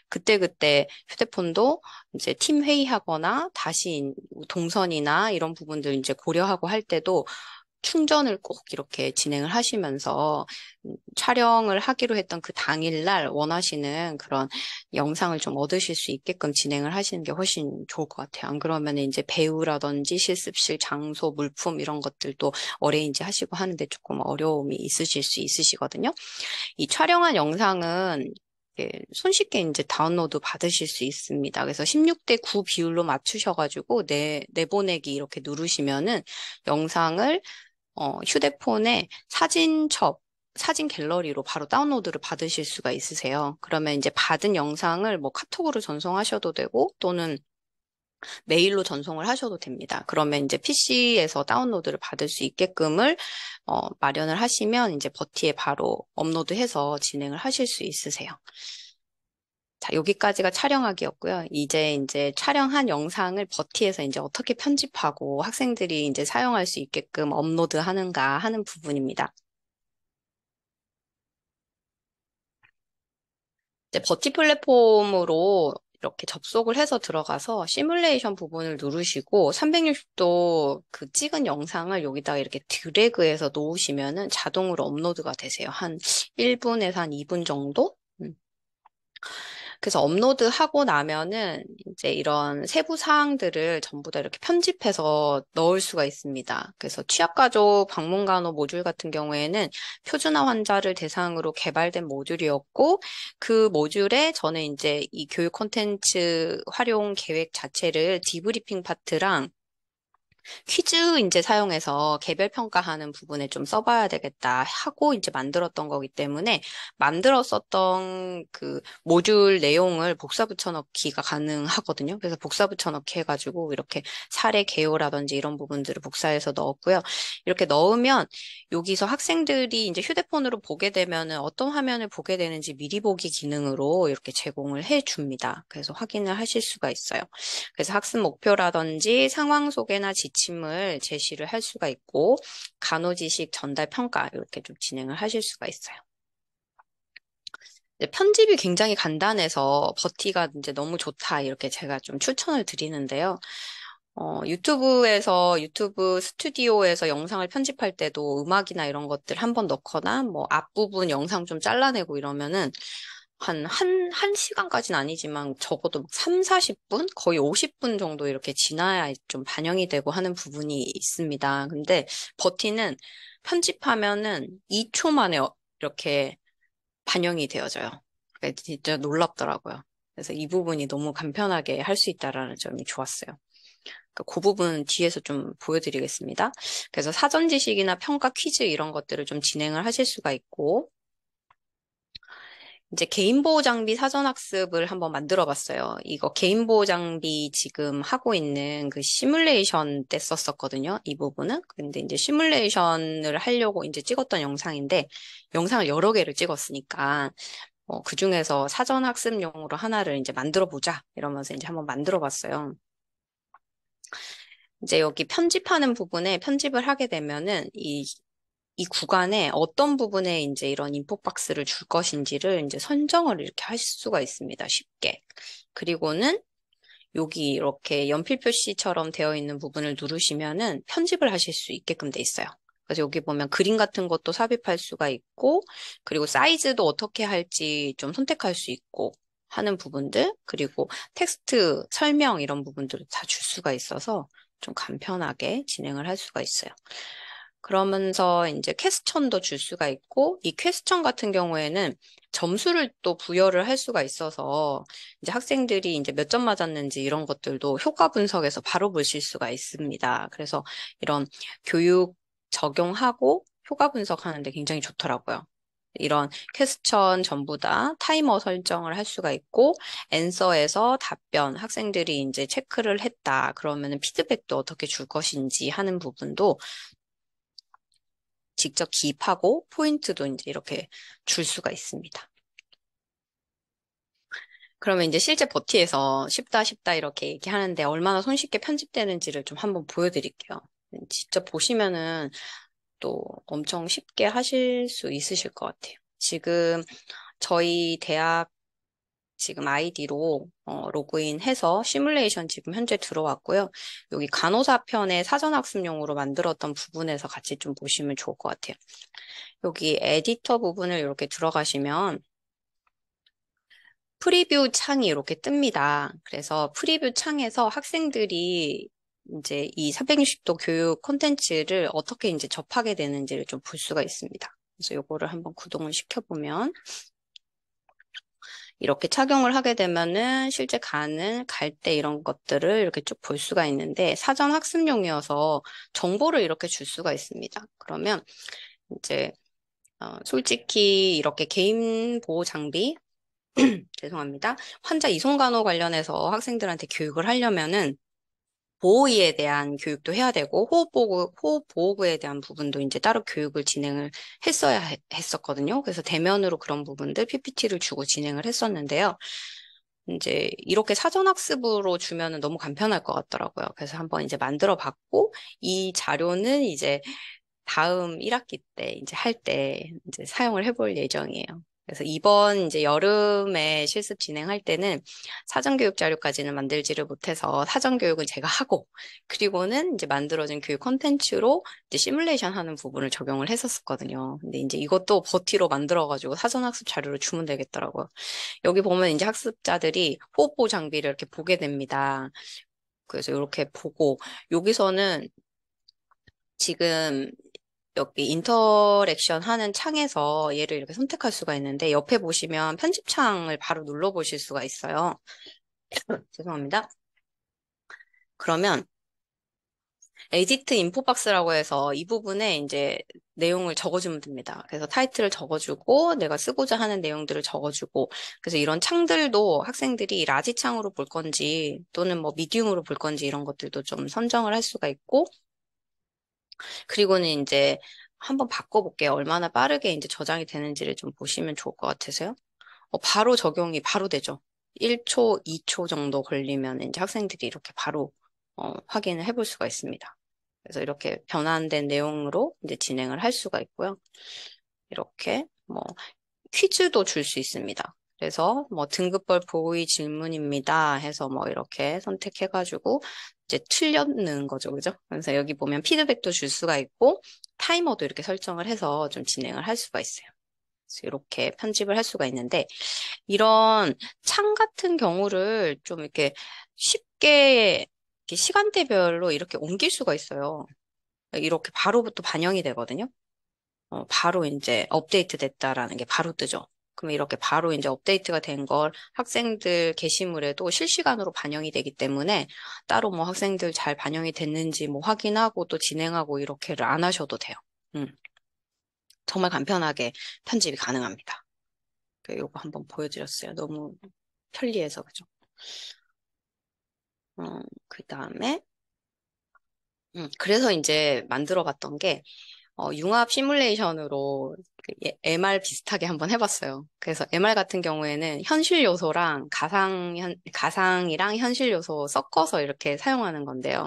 그때그때 휴대폰도 이제 팀 회의하거나 다시 동선이나 이런 부분들 이제 고려하고 할 때도 충전을 꼭 이렇게 진행을 하시면서 촬영을 하기로 했던 그 당일날 원하시는 그런 영상을 좀 얻으실 수 있게끔 진행을 하시는 게 훨씬 좋을 것 같아요. 안 그러면 이제 배우라든지 실습실 장소, 물품 이런 것들도 어레인지 하시고 하는데 조금 어려움이 있으실 수 있으시거든요. 이 촬영한 영상은 손쉽게 이제 다운로드 받으실 수 있습니다. 그래서 16대 9 비율로 맞추셔가지고 내보내기 이렇게 누르시면은 영상을 휴대폰에 사진 갤러리로 바로 다운로드를 받으실 수가 있으세요. 그러면 이제 받은 영상을 뭐 카톡으로 전송하셔도 되고 또는 메일로 전송을 하셔도 됩니다. 그러면 이제 PC에서 다운로드를 받을 수 있게끔을 마련을 하시면 이제 버티에 바로 업로드해서 진행을 하실 수 있으세요. 자, 여기까지가 촬영하기였고요. 이제 촬영한 영상을 버티에서 이제 어떻게 편집하고 학생들이 이제 사용할 수 있게끔 업로드하는가 하는 부분입니다. 이제 버티 플랫폼으로 이렇게 접속을 해서 들어가서 시뮬레이션 부분을 누르시고 360도 그 찍은 영상을 여기다가 이렇게 드래그해서 놓으시면은 자동으로 업로드가 되세요. 한 1분에서 한 2분 정도? 그래서 업로드하고 나면은 이제 이런 세부 사항들을 전부 다 이렇게 편집해서 넣을 수가 있습니다. 그래서 취약가족 방문간호 모듈 같은 경우에는 표준화 환자를 대상으로 개발된 모듈이었고 그 모듈에 저는 이제 이 교육 콘텐츠 활용 계획 자체를 디브리핑 파트랑 퀴즈 이제 사용해서 개별 평가하는 부분에 좀 써봐야 되겠다 하고 이제 만들었던 거기 때문에 만들었었던 그 모듈 내용을 복사 붙여넣기가 가능하거든요. 그래서 복사 붙여넣기 해가지고 이렇게 사례 개요라든지 이런 부분들을 복사해서 넣었고요. 이렇게 넣으면 여기서 학생들이 이제 휴대폰으로 보게 되면은 어떤 화면을 보게 되는지 미리 보기 기능으로 이렇게 제공을 해 줍니다. 그래서 확인을 하실 수가 있어요. 그래서 학습 목표라든지 상황 소개나 지침을 제시를 할 수가 있고 간호지식 전달 평가 이렇게 좀 진행을 하실 수가 있어요. 편집이 굉장히 간단해서 버티가 이제 너무 좋다 이렇게 제가 좀 추천을 드리는데요. 유튜브 스튜디오에서 영상을 편집할 때도 음악이나 이런 것들 한번 넣거나 뭐 앞부분 영상 좀 잘라내고 이러면은 한 시간까지는 아니지만 적어도 3, 40분? 거의 50분 정도 이렇게 지나야 좀 반영이 되고 하는 부분이 있습니다. 근데 버티는 편집하면은 2초 만에 이렇게 반영이 되어져요. 그게 진짜 놀랍더라고요. 그래서 이 부분이 너무 간편하게 할 수 있다라는 점이 좋았어요. 그 부분 뒤에서 좀 보여드리겠습니다. 그래서 사전 지식이나 평가 퀴즈 이런 것들을 좀 진행을 하실 수가 있고, 이제 개인보호 장비 사전 학습을 한번 만들어 봤어요. 이거 개인보호 장비 지금 하고 있는 그 시뮬레이션 때 썼었거든요. 이 부분은. 근데 이제 시뮬레이션을 하려고 이제 찍었던 영상인데, 영상을 여러 개를 찍었으니까, 그 중에서 사전 학습용으로 하나를 이제 만들어 보자. 이러면서 이제 한번 만들어 봤어요. 이제 여기 편집하는 부분에 편집을 하게 되면은 이 구간에 어떤 부분에 이제 이런 인풋 박스를 줄 것인지를 이제 선정을 이렇게 할 수가 있습니다. 쉽게. 그리고는 여기 이렇게 연필 표시처럼 되어 있는 부분을 누르시면은 편집을 하실 수 있게끔 돼 있어요. 그래서 여기 보면 그림 같은 것도 삽입할 수가 있고, 그리고 사이즈도 어떻게 할지 좀 선택할 수 있고 하는 부분들, 그리고 텍스트, 설명 이런 부분들을 다 줄 수가 있어서 좀 간편하게 진행을 할 수가 있어요. 그러면서 이제 퀘스천도 줄 수가 있고, 이 퀘스천 같은 경우에는 점수를 또 부여를 할 수가 있어서 이제 학생들이 이제 몇 점 맞았는지 이런 것들도 효과 분석에서 바로 보실 수가 있습니다. 그래서 이런 교육 적용하고 효과 분석하는데 굉장히 좋더라고요. 이런 퀘스천 전부 다 타이머 설정을 할 수가 있고, 앤서에서 답변, 학생들이 이제 체크를 했다. 그러면은 피드백도 어떻게 줄 것인지 하는 부분도 직접 기입하고 포인트도 이제 이렇게 줄 수가 있습니다. 그러면 이제 실제 버티에서 쉽다 쉽다 이렇게 얘기하는데 얼마나 손쉽게 편집되는지를 좀 한번 보여드릴게요. 직접 보시면은 또 엄청 쉽게 하실 수 있으실 것 같아요. 지금 저희 대학 지금 아이디로 로그인해서 시뮬레이션 지금 현재 들어왔고요. 여기 간호사 편의 사전학습용으로 만들었던 부분에서 같이 좀 보시면 좋을 것 같아요. 여기 에디터 부분을 이렇게 들어가시면 프리뷰 창이 이렇게 뜹니다. 그래서 프리뷰 창에서 학생들이 이제 이 360도 교육 콘텐츠를 어떻게 이제 접하게 되는지를 좀 볼 수가 있습니다. 그래서 요거를 한번 구동을 시켜보면 이렇게 착용을 하게 되면은 실제 갈 때 이런 것들을 이렇게 쭉 볼 수가 있는데 사전 학습용이어서 정보를 이렇게 줄 수가 있습니다. 그러면 이제 솔직히 이렇게 개인 보호 장비 죄송합니다. 환자 이송간호 관련해서 학생들한테 교육을 하려면은 보호의에 대한 교육도 해야 되고 호흡보호구에 대한 부분도 이제 따로 교육을 진행을 했어야 했었거든요. 그래서 대면으로 그런 부분들 PPT를 주고 진행을 했었는데요. 이제 이렇게 사전학습으로 주면은 너무 간편할 것 같더라고요. 그래서 한번 이제 만들어 봤고 이 자료는 이제 다음 1학기 때 이제 할 때 이제 사용을 해볼 예정이에요. 그래서 이번 이제 여름에 실습 진행할 때는 사전교육 자료까지는 만들지를 못해서 사전교육은 제가 하고, 그리고는 이제 만들어진 교육 콘텐츠로 이제 시뮬레이션 하는 부분을 적용을 했었거든요. 근데 이제 이것도 버티로 만들어가지고 사전학습 자료를 주면 되겠더라고요. 여기 보면 이제 학습자들이 호흡보호 장비를 이렇게 보게 됩니다. 그래서 이렇게 보고, 여기서는 지금 여기 인터랙션 하는 창에서 얘를 이렇게 선택할 수가 있는데 옆에 보시면 편집창을 바로 눌러보실 수가 있어요. 죄송합니다. 그러면 에디트 인포박스라고 해서 이 부분에 이제 내용을 적어주면 됩니다. 그래서 타이틀을 적어주고 내가 쓰고자 하는 내용들을 적어주고 그래서 이런 창들도 학생들이 라지 창으로 볼 건지 또는 뭐 미디움으로 볼 건지 이런 것들도 좀 선정을 할 수가 있고 그리고는 이제 한번 바꿔볼게요. 얼마나 빠르게 이제 저장이 되는지를 좀 보시면 좋을 것 같으세요? 바로 적용이 바로 되죠. 1초, 2초 정도 걸리면 이제 학생들이 이렇게 바로 확인을 해볼 수가 있습니다. 그래서 이렇게 변환된 내용으로 이제 진행을 할 수가 있고요. 이렇게 뭐 퀴즈도 줄 수 있습니다. 그래서 뭐 등급별 보의 질문입니다 해서 뭐 이렇게 선택해가지고 이제 틀렸는 거죠. 그죠? 그래서 여기 보면 피드백도 줄 수가 있고 타이머도 이렇게 설정을 해서 좀 진행을 할 수가 있어요. 그래서 이렇게 편집을 할 수가 있는데 이런 창 같은 경우를 좀 이렇게 쉽게 이렇게 시간대별로 이렇게 옮길 수가 있어요. 이렇게 바로부터 반영이 되거든요. 바로 이제 업데이트 됐다라는 게 바로 뜨죠. 그러면 이렇게 바로 이제 업데이트가 된 걸 학생들 게시물에도 실시간으로 반영이 되기 때문에 따로 뭐 학생들 잘 반영이 됐는지 뭐 확인하고 또 진행하고 이렇게를 안 하셔도 돼요. 음, 정말 간편하게 편집이 가능합니다. 요거 한번 보여드렸어요. 너무 편리해서 그죠? 그 다음에 그래서 이제 만들어 봤던 게 융합 시뮬레이션으로 그 MR 비슷하게 한번 해봤어요. 그래서 MR 같은 경우에는 현실 요소랑 가상이랑 현실 요소 섞어서 이렇게 사용하는 건데요.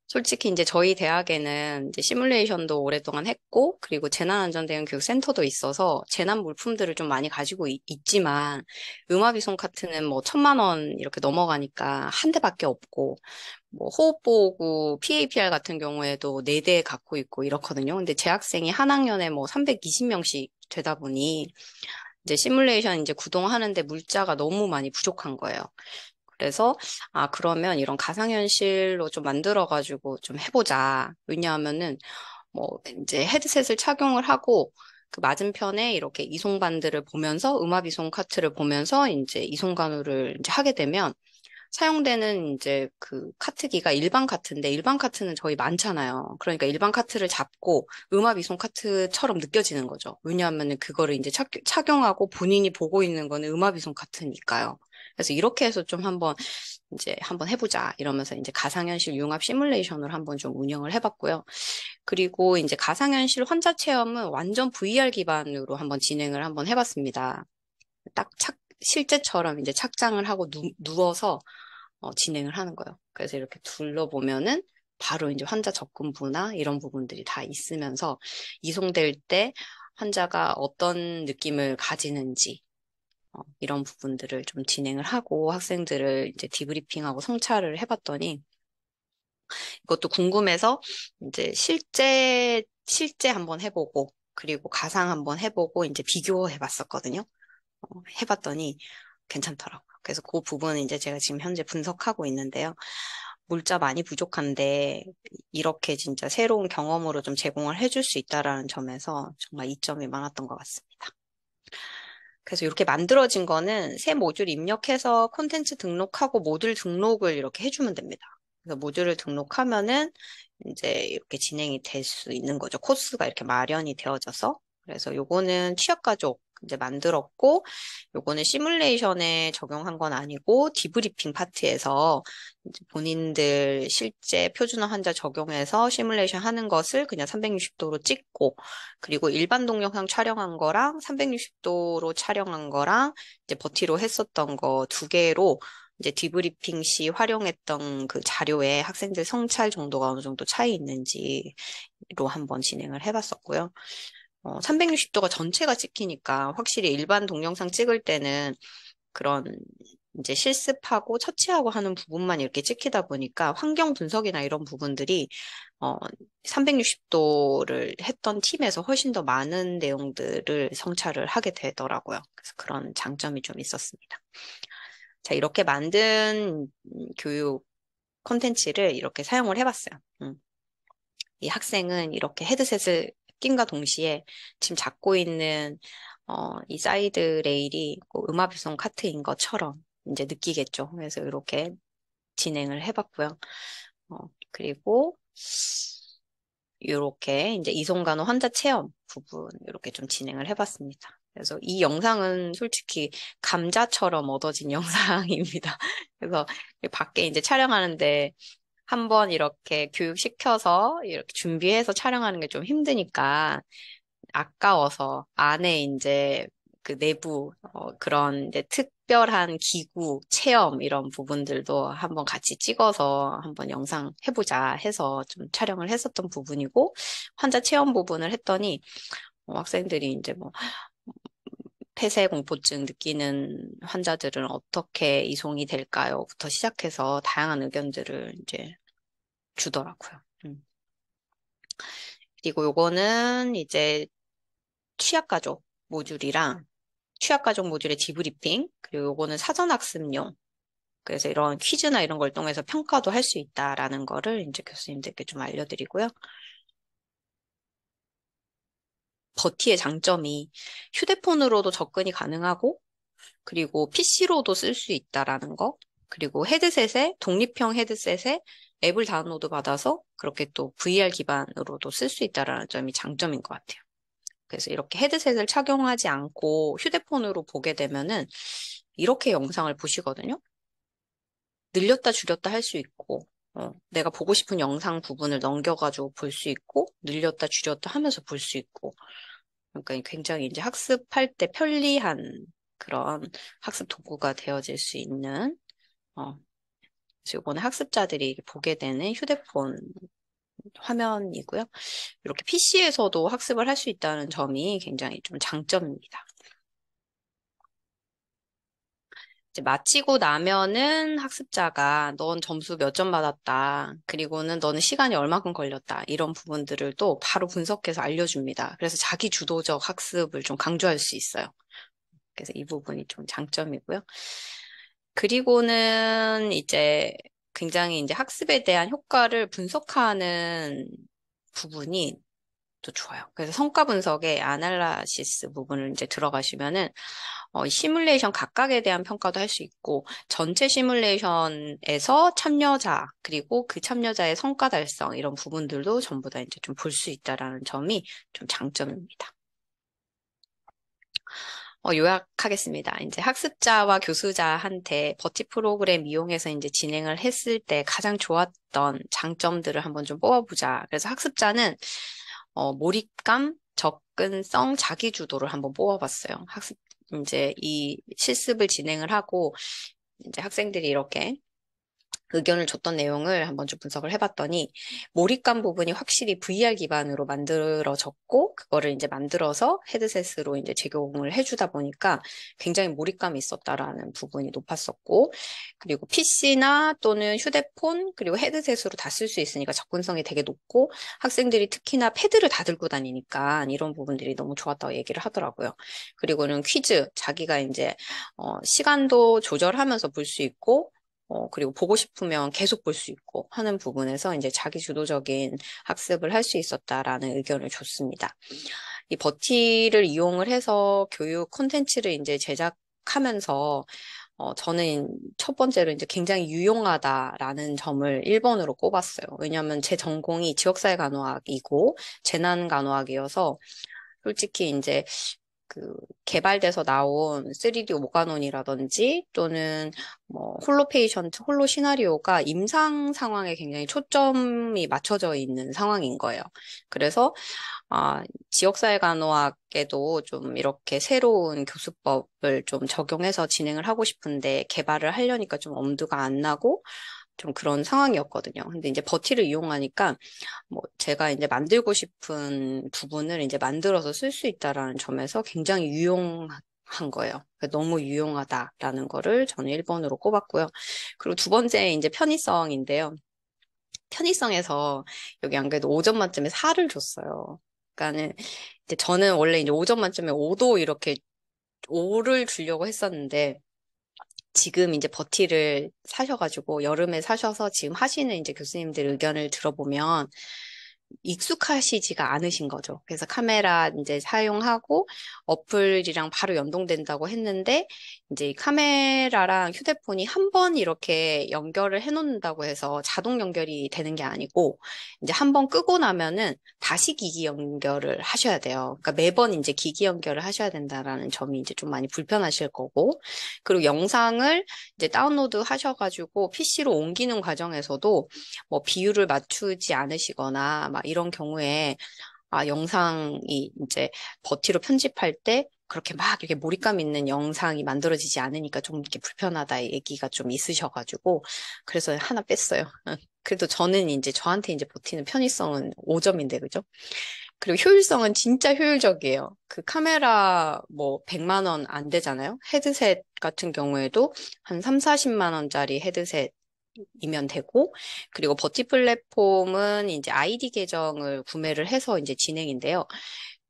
솔직히 이제 저희 대학에는 이제 시뮬레이션도 오랫동안 했고, 그리고 재난안전대응교육센터도 있어서 재난 물품들을 좀 많이 가지고 있지만, 음압이송 카트는 뭐 1,000만 원 이렇게 넘어가니까 한 대밖에 없고, 뭐 호흡보호구 PAPR 같은 경우에도 4대 갖고 있고 이렇거든요. 근데 재 학생이 한 학년에 뭐 320명씩 되다 보니 이제 시뮬레이션 이제 구동하는데 물자가 너무 많이 부족한 거예요. 그래서 그러면 이런 가상현실로 좀 만들어가지고 좀 해보자. 왜냐하면은 뭐 이제 헤드셋을 착용을 하고 그 맞은편에 이렇게 이송반들을 보면서 음압 이송 카트를 보면서 이제 이송 간호를 이제 하게 되면 사용되는 이제 그 카트기가 일반 카트인데 일반 카트는 저희 많잖아요. 그러니까 일반 카트를 잡고 음압 이송 카트처럼 느껴지는 거죠. 왜냐하면 그거를 이제 착용하고 본인이 보고 있는 거는 음압 이송 카트니까요. 그래서 이렇게 해서 좀 한번 해보자 이러면서 이제 가상현실 융합 시뮬레이션을 한번 좀 운영을 해봤고요. 그리고 이제 가상현실 환자 체험은 완전 VR 기반으로 한번 진행을 한번 해봤습니다. 딱 실제처럼 이제 착장을 하고 누워서 진행을 하는 거예요. 그래서 이렇게 둘러보면은 바로 이제 환자 접근부나 이런 부분들이 다 있으면서 이송될 때 환자가 어떤 느낌을 가지는지 이런 부분들을 좀 진행을 하고 학생들을 이제 디브리핑하고 성찰을 해봤더니 이것도 궁금해서 이제 실제 한번 해보고 그리고 가상 한번 해보고 이제 비교해 봤었거든요. 해봤더니 괜찮더라고요. 그래서 그 부분은 이제 제가 지금 현재 분석하고 있는데요. 물자 많이 부족한데 이렇게 진짜 새로운 경험으로 좀 제공을 해줄 수 있다라는 점에서 정말 이점이 많았던 것 같습니다. 그래서 이렇게 만들어진 거는 새 모듈 입력해서 콘텐츠 등록하고 모듈 등록을 이렇게 해주면 됩니다. 그래서 모듈을 등록하면은 이제 이렇게 진행이 될 수 있는 거죠. 코스가 이렇게 마련이 되어져서. 그래서 요거는 취약가족 이제 만들었고, 요거는 시뮬레이션에 적용한 건 아니고, 디브리핑 파트에서 이제 본인들 실제 표준화 환자 적용해서 시뮬레이션 하는 것을 그냥 360도로 찍고, 그리고 일반 동영상 촬영한 거랑 360도로 촬영한 거랑 이제 버티로 했었던 거 2개로 이제 디브리핑 시 활용했던 그 자료에 학생들 성찰 정도가 어느 정도 차이 있는지로 한번 진행을 해봤었고요. 360도가 전체가 찍히니까 확실히 일반 동영상 찍을 때는 그런 이제 실습하고 처치하고 하는 부분만 이렇게 찍히다 보니까 환경 분석이나 이런 부분들이 360도를 했던 팀에서 훨씬 더 많은 내용들을 성찰을 하게 되더라고요. 그래서 그런 장점이 좀 있었습니다. 자, 이렇게 만든 교육 콘텐츠를 이렇게 사용을 해봤어요. 이 학생은 이렇게 헤드셋을 낀과 동시에 지금 잡고 있는 이 사이드 레일이 음압 유성 카트인 것처럼 이제 느끼겠죠. 그래서 이렇게 진행을 해봤고요. 그리고 이렇게 이제 이송간호 환자 체험 부분 이렇게 좀 진행을 해봤습니다. 그래서 이 영상은 솔직히 감자처럼 얻어진 영상입니다. 그래서 밖에 이제 촬영하는데 한번 이렇게 교육시켜서 이렇게 준비해서 촬영하는 게 좀 힘드니까 아까워서 안에 이제 그 내부 그런 이제 특별한 기구 체험 이런 부분들도 한번 같이 찍어서 한번 영상 해보자 해서 좀 촬영을 했었던 부분이고 환자 체험 부분을 했더니 학생들이 이제 뭐 폐쇄 공포증 느끼는 환자들은 어떻게 이송이 될까요?부터 시작해서 다양한 의견들을 이제 주더라고요. 그리고 요거는 이제 취약가족 모듈이랑 취약가족 모듈의 디브리핑, 그리고 요거는 사전학습용. 그래서 이런 퀴즈나 이런 걸 통해서 평가도 할 수 있다라는 거를 이제 교수님들께 좀 알려드리고요. 버티의 장점이 휴대폰으로도 접근이 가능하고, 그리고 PC로도 쓸 수 있다라는 거, 그리고 독립형 헤드셋에 앱을 다운로드 받아서 그렇게 또 VR 기반으로도 쓸 수 있다라는 점이 장점인 것 같아요. 그래서 이렇게 헤드셋을 착용하지 않고 휴대폰으로 보게 되면은 이렇게 영상을 보시거든요. 늘렸다 줄였다 할 수 있고, 내가 보고 싶은 영상 부분을 넘겨가지고 볼 수 있고, 늘렸다 줄였다 하면서 볼 수 있고, 그러니까 굉장히 이제 학습할 때 편리한 그런 학습 도구가 되어질 수 있는, 어, 그래서 이번에 학습자들이 보게 되는 휴대폰 화면이고요. 이렇게 PC에서도 학습을 할 수 있다는 점이 굉장히 좀 장점입니다. 이제 마치고 나면은 학습자가 넌 점수 몇 점 받았다. 그리고는 너는 시간이 얼마큼 걸렸다. 이런 부분들을 또 바로 분석해서 알려줍니다. 그래서 자기 주도적 학습을 좀 강조할 수 있어요. 그래서 이 부분이 좀 장점이고요. 그리고는 이제 굉장히 이제 학습에 대한 효과를 분석하는 부분이 또 좋아요. 그래서 성과 분석의 아날라시스 부분을 이제 들어가시면은 이 시뮬레이션 각각에 대한 평가도 할 수 있고 전체 시뮬레이션에서 참여자 그리고 그 참여자의 성과 달성 이런 부분들도 전부 다 이제 좀 볼 수 있다라는 점이 좀 장점입니다. 요약하겠습니다. 이제 학습자와 교수자한테 버티 프로그램 이용해서 이제 진행을 했을 때 가장 좋았던 장점들을 한번 좀 뽑아보자. 그래서 학습자는 몰입감, 접근성, 자기주도를 한번 뽑아봤어요. 이제 이 실습을 진행을 하고 이제 학생들이 이렇게 의견을 줬던 내용을 한번 좀 분석을 해봤더니 몰입감 부분이 확실히 VR 기반으로 만들어졌고 그거를 이제 만들어서 헤드셋으로 이제 제공을 해주다 보니까 굉장히 몰입감이 있었다라는 부분이 높았었고 그리고 PC나 또는 휴대폰 그리고 헤드셋으로 다 쓸 수 있으니까 접근성이 되게 높고 학생들이 특히나 패드를 다 들고 다니니까 이런 부분들이 너무 좋았다고 얘기를 하더라고요. 그리고는 퀴즈 자기가 이제 시간도 조절하면서 볼 수 있고 그리고 보고 싶으면 계속 볼 수 있고 하는 부분에서 이제 자기 주도적인 학습을 할 수 있었다라는 의견을 줬습니다. 이 버티를 이용을 해서 교육 콘텐츠를 이제 제작하면서 저는 첫 번째로 이제 굉장히 유용하다라는 점을 1번으로 꼽았어요. 왜냐하면 제 전공이 지역사회간호학이고 재난간호학이어서 솔직히 이제 그 개발돼서 나온 3D 오가논이라든지 또는 뭐 홀로 페이션트, 홀로 시나리오가 임상 상황에 굉장히 초점이 맞춰져 있는 상황인 거예요. 그래서 지역사회 간호학에도 좀 이렇게 새로운 교수법을 좀 적용해서 진행을 하고 싶은데 개발을 하려니까 좀 엄두가 안 나고 좀 그런 상황이었거든요. 근데 이제 버티를 이용하니까 뭐 제가 이제 만들고 싶은 부분을 이제 만들어서 쓸 수 있다라는 점에서 굉장히 유용한 거예요. 너무 유용하다라는 거를 저는 1번으로 꼽았고요. 그리고 두 번째 이제 편의성인데요. 편의성에서 여기 안 그래도 5점 만점에 4를 줬어요. 그러니까는 이제 저는 원래 이제 5점 만점에 5도 이렇게 5를 주려고 했었는데 지금 이제 버티를 사셔가지고 여름에 사셔서 지금 하시는 이제 교수님들 의견을 들어보면 익숙하시지가 않으신 거죠. 그래서 카메라 이제 사용하고 어플이랑 바로 연동된다고 했는데 이제 이 카메라랑 휴대폰이 한 번 이렇게 연결을 해 놓는다고 해서 자동 연결이 되는 게 아니고 이제 한 번 끄고 나면은 다시 기기 연결을 하셔야 돼요. 그러니까 매번 이제 기기 연결을 하셔야 된다라는 점이 이제 좀 많이 불편하실 거고 그리고 영상을 이제 다운로드 하셔가지고 PC로 옮기는 과정에서도 뭐 비율을 맞추지 않으시거나 막 이런 경우에 영상이 이제 버티로 편집할 때 그렇게 막 이렇게 몰입감 있는 영상이 만들어지지 않으니까 좀 이렇게 불편하다 얘기가 좀 있으셔가지고 그래서 하나 뺐어요. 그래도 저는 이제 저한테 이제 버티는 편의성은 5점인데 그죠? 그리고 효율성은 진짜 효율적이에요. 그 카메라 뭐 100만 원 안 되잖아요. 헤드셋 같은 경우에도 한 3, 40만 원짜리 헤드셋이면 되고, 그리고 버티 플랫폼은 이제 아이디 계정을 구매를 해서 이제 진행인데요.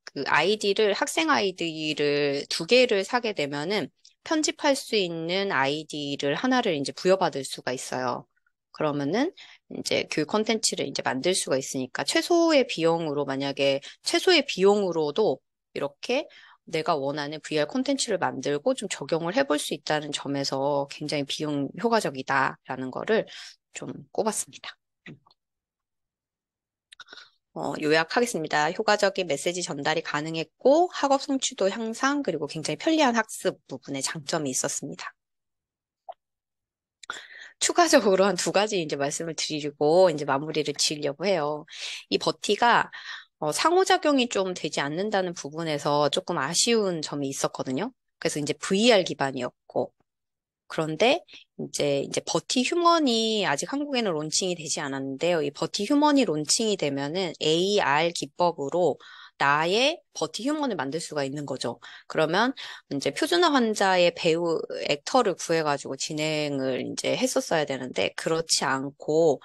그 아이디를, 학생 아이디를 두 개를 사게 되면은 편집할 수 있는 아이디를 하나를 이제 부여받을 수가 있어요. 그러면은 이제 교육 콘텐츠를 이제 만들 수가 있으니까 최소의 비용으로 만약에 최소의 비용으로도 이렇게 내가 원하는 VR 콘텐츠를 만들고 좀 적용을 해볼 수 있다는 점에서 굉장히 비용 효과적이다라는 거를 좀 꼽았습니다. 요약하겠습니다. 효과적인 메시지 전달이 가능했고, 학업 성취도 향상, 그리고 굉장히 편리한 학습 부분에 장점이 있었습니다. 추가적으로 한 두 가지 이제 말씀을 드리고 이제 마무리를 지으려고 해요. 이 버티가 상호작용이 좀 되지 않는다는 부분에서 조금 아쉬운 점이 있었거든요. 그래서 이제 VR 기반이었고, 그런데 이제 버티 휴먼이 아직 한국에는 론칭이 되지 않았는데요. 이 버티 휴먼이 론칭이 되면은 AR 기법으로 나의 버티 휴먼을 만들 수가 있는 거죠. 그러면 이제 표준화 환자의 배우 액터를 구해가지고 진행을 이제 했었어야 되는데 그렇지 않고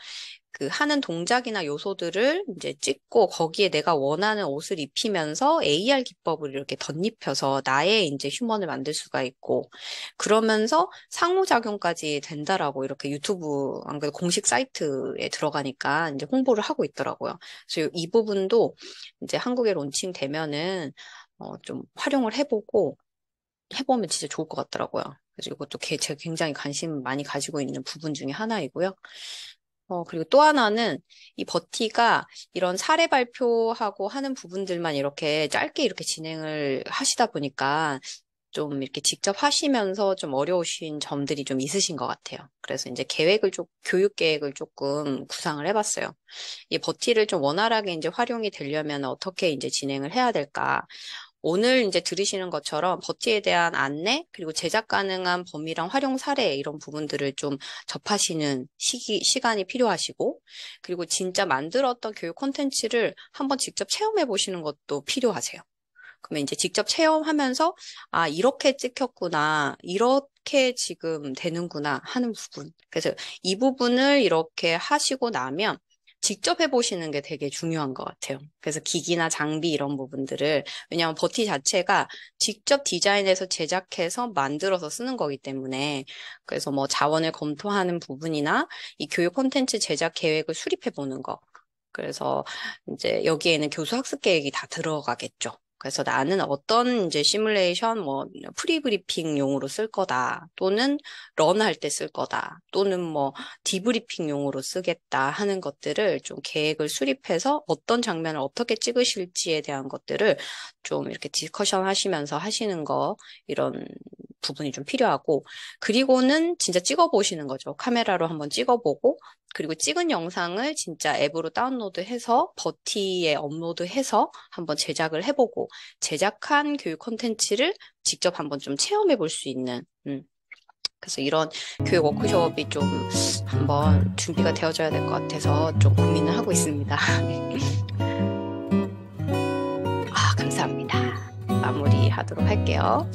그 하는 동작이나 요소들을 이제 찍고 거기에 내가 원하는 옷을 입히면서 AR 기법을 이렇게 덧입혀서 나의 이제 휴먼을 만들 수가 있고 그러면서 상호작용까지 된다라고 이렇게 유튜브 안 그래도 공식 사이트에 들어가니까 이제 홍보를 하고 있더라고요. 그래서 이 부분도 이제 한국에 론칭 되면은 좀 활용을 해보면 진짜 좋을 것 같더라고요. 그래서 이것도 제가 굉장히 관심 많이 가지고 있는 부분 중에 하나이고요. 그리고 또 하나는 이 버티가 이런 사례 발표하고 하는 부분들만 이렇게 짧게 이렇게 진행을 하시다 보니까 좀 이렇게 직접 하시면서 좀 어려우신 점들이 좀 있으신 것 같아요. 그래서 이제 교육 계획을 조금 구상을 해봤어요. 이 버티를 좀 원활하게 이제 활용이 되려면 어떻게 이제 진행을 해야 될까? 오늘 이제 들으시는 것처럼 버티에 대한 안내, 그리고 제작 가능한 범위랑 활용 사례 이런 부분들을 좀 접하시는 시간이 필요하시고, 그리고 진짜 만들었던 교육 콘텐츠를 한번 직접 체험해 보시는 것도 필요하세요. 그러면 이제 직접 체험하면서, 아, 이렇게 찍혔구나, 이렇게 지금 되는구나 하는 부분. 그래서 이 부분을 이렇게 하시고 나면 직접 해보시는 게 되게 중요한 것 같아요. 그래서 기기나 장비 이런 부분들을, 왜냐하면 버티 자체가 직접 디자인해서 제작해서 만들어서 쓰는 거기 때문에, 그래서 뭐 자원을 검토하는 부분이나 이 교육 콘텐츠 제작 계획을 수립해 보는 거. 그래서 이제 여기에는 교수 학습 계획이 다 들어가겠죠. 그래서 나는 어떤 이제 시뮬레이션, 뭐, 프리브리핑용으로 쓸 거다. 또는 런할 때 쓸 거다. 또는 뭐, 디브리핑용으로 쓰겠다 하는 것들을 좀 계획을 수립해서 어떤 장면을 어떻게 찍으실지에 대한 것들을 좀 이렇게 디스커션 하시면서 하시는 거, 이런 부분이 좀 필요하고, 그리고는 진짜 찍어보시는 거죠. 카메라로 한번 찍어보고, 그리고 찍은 영상을 진짜 앱으로 다운로드해서 버티에 업로드해서 한번 제작을 해보고 제작한 교육 콘텐츠를 직접 한번 좀 체험해 볼 수 있는 그래서 이런 교육 워크숍이 좀 한번 준비가 되어져야 될 것 같아서 좀 고민을 하고 있습니다. 감사합니다. 마무리하도록 할게요.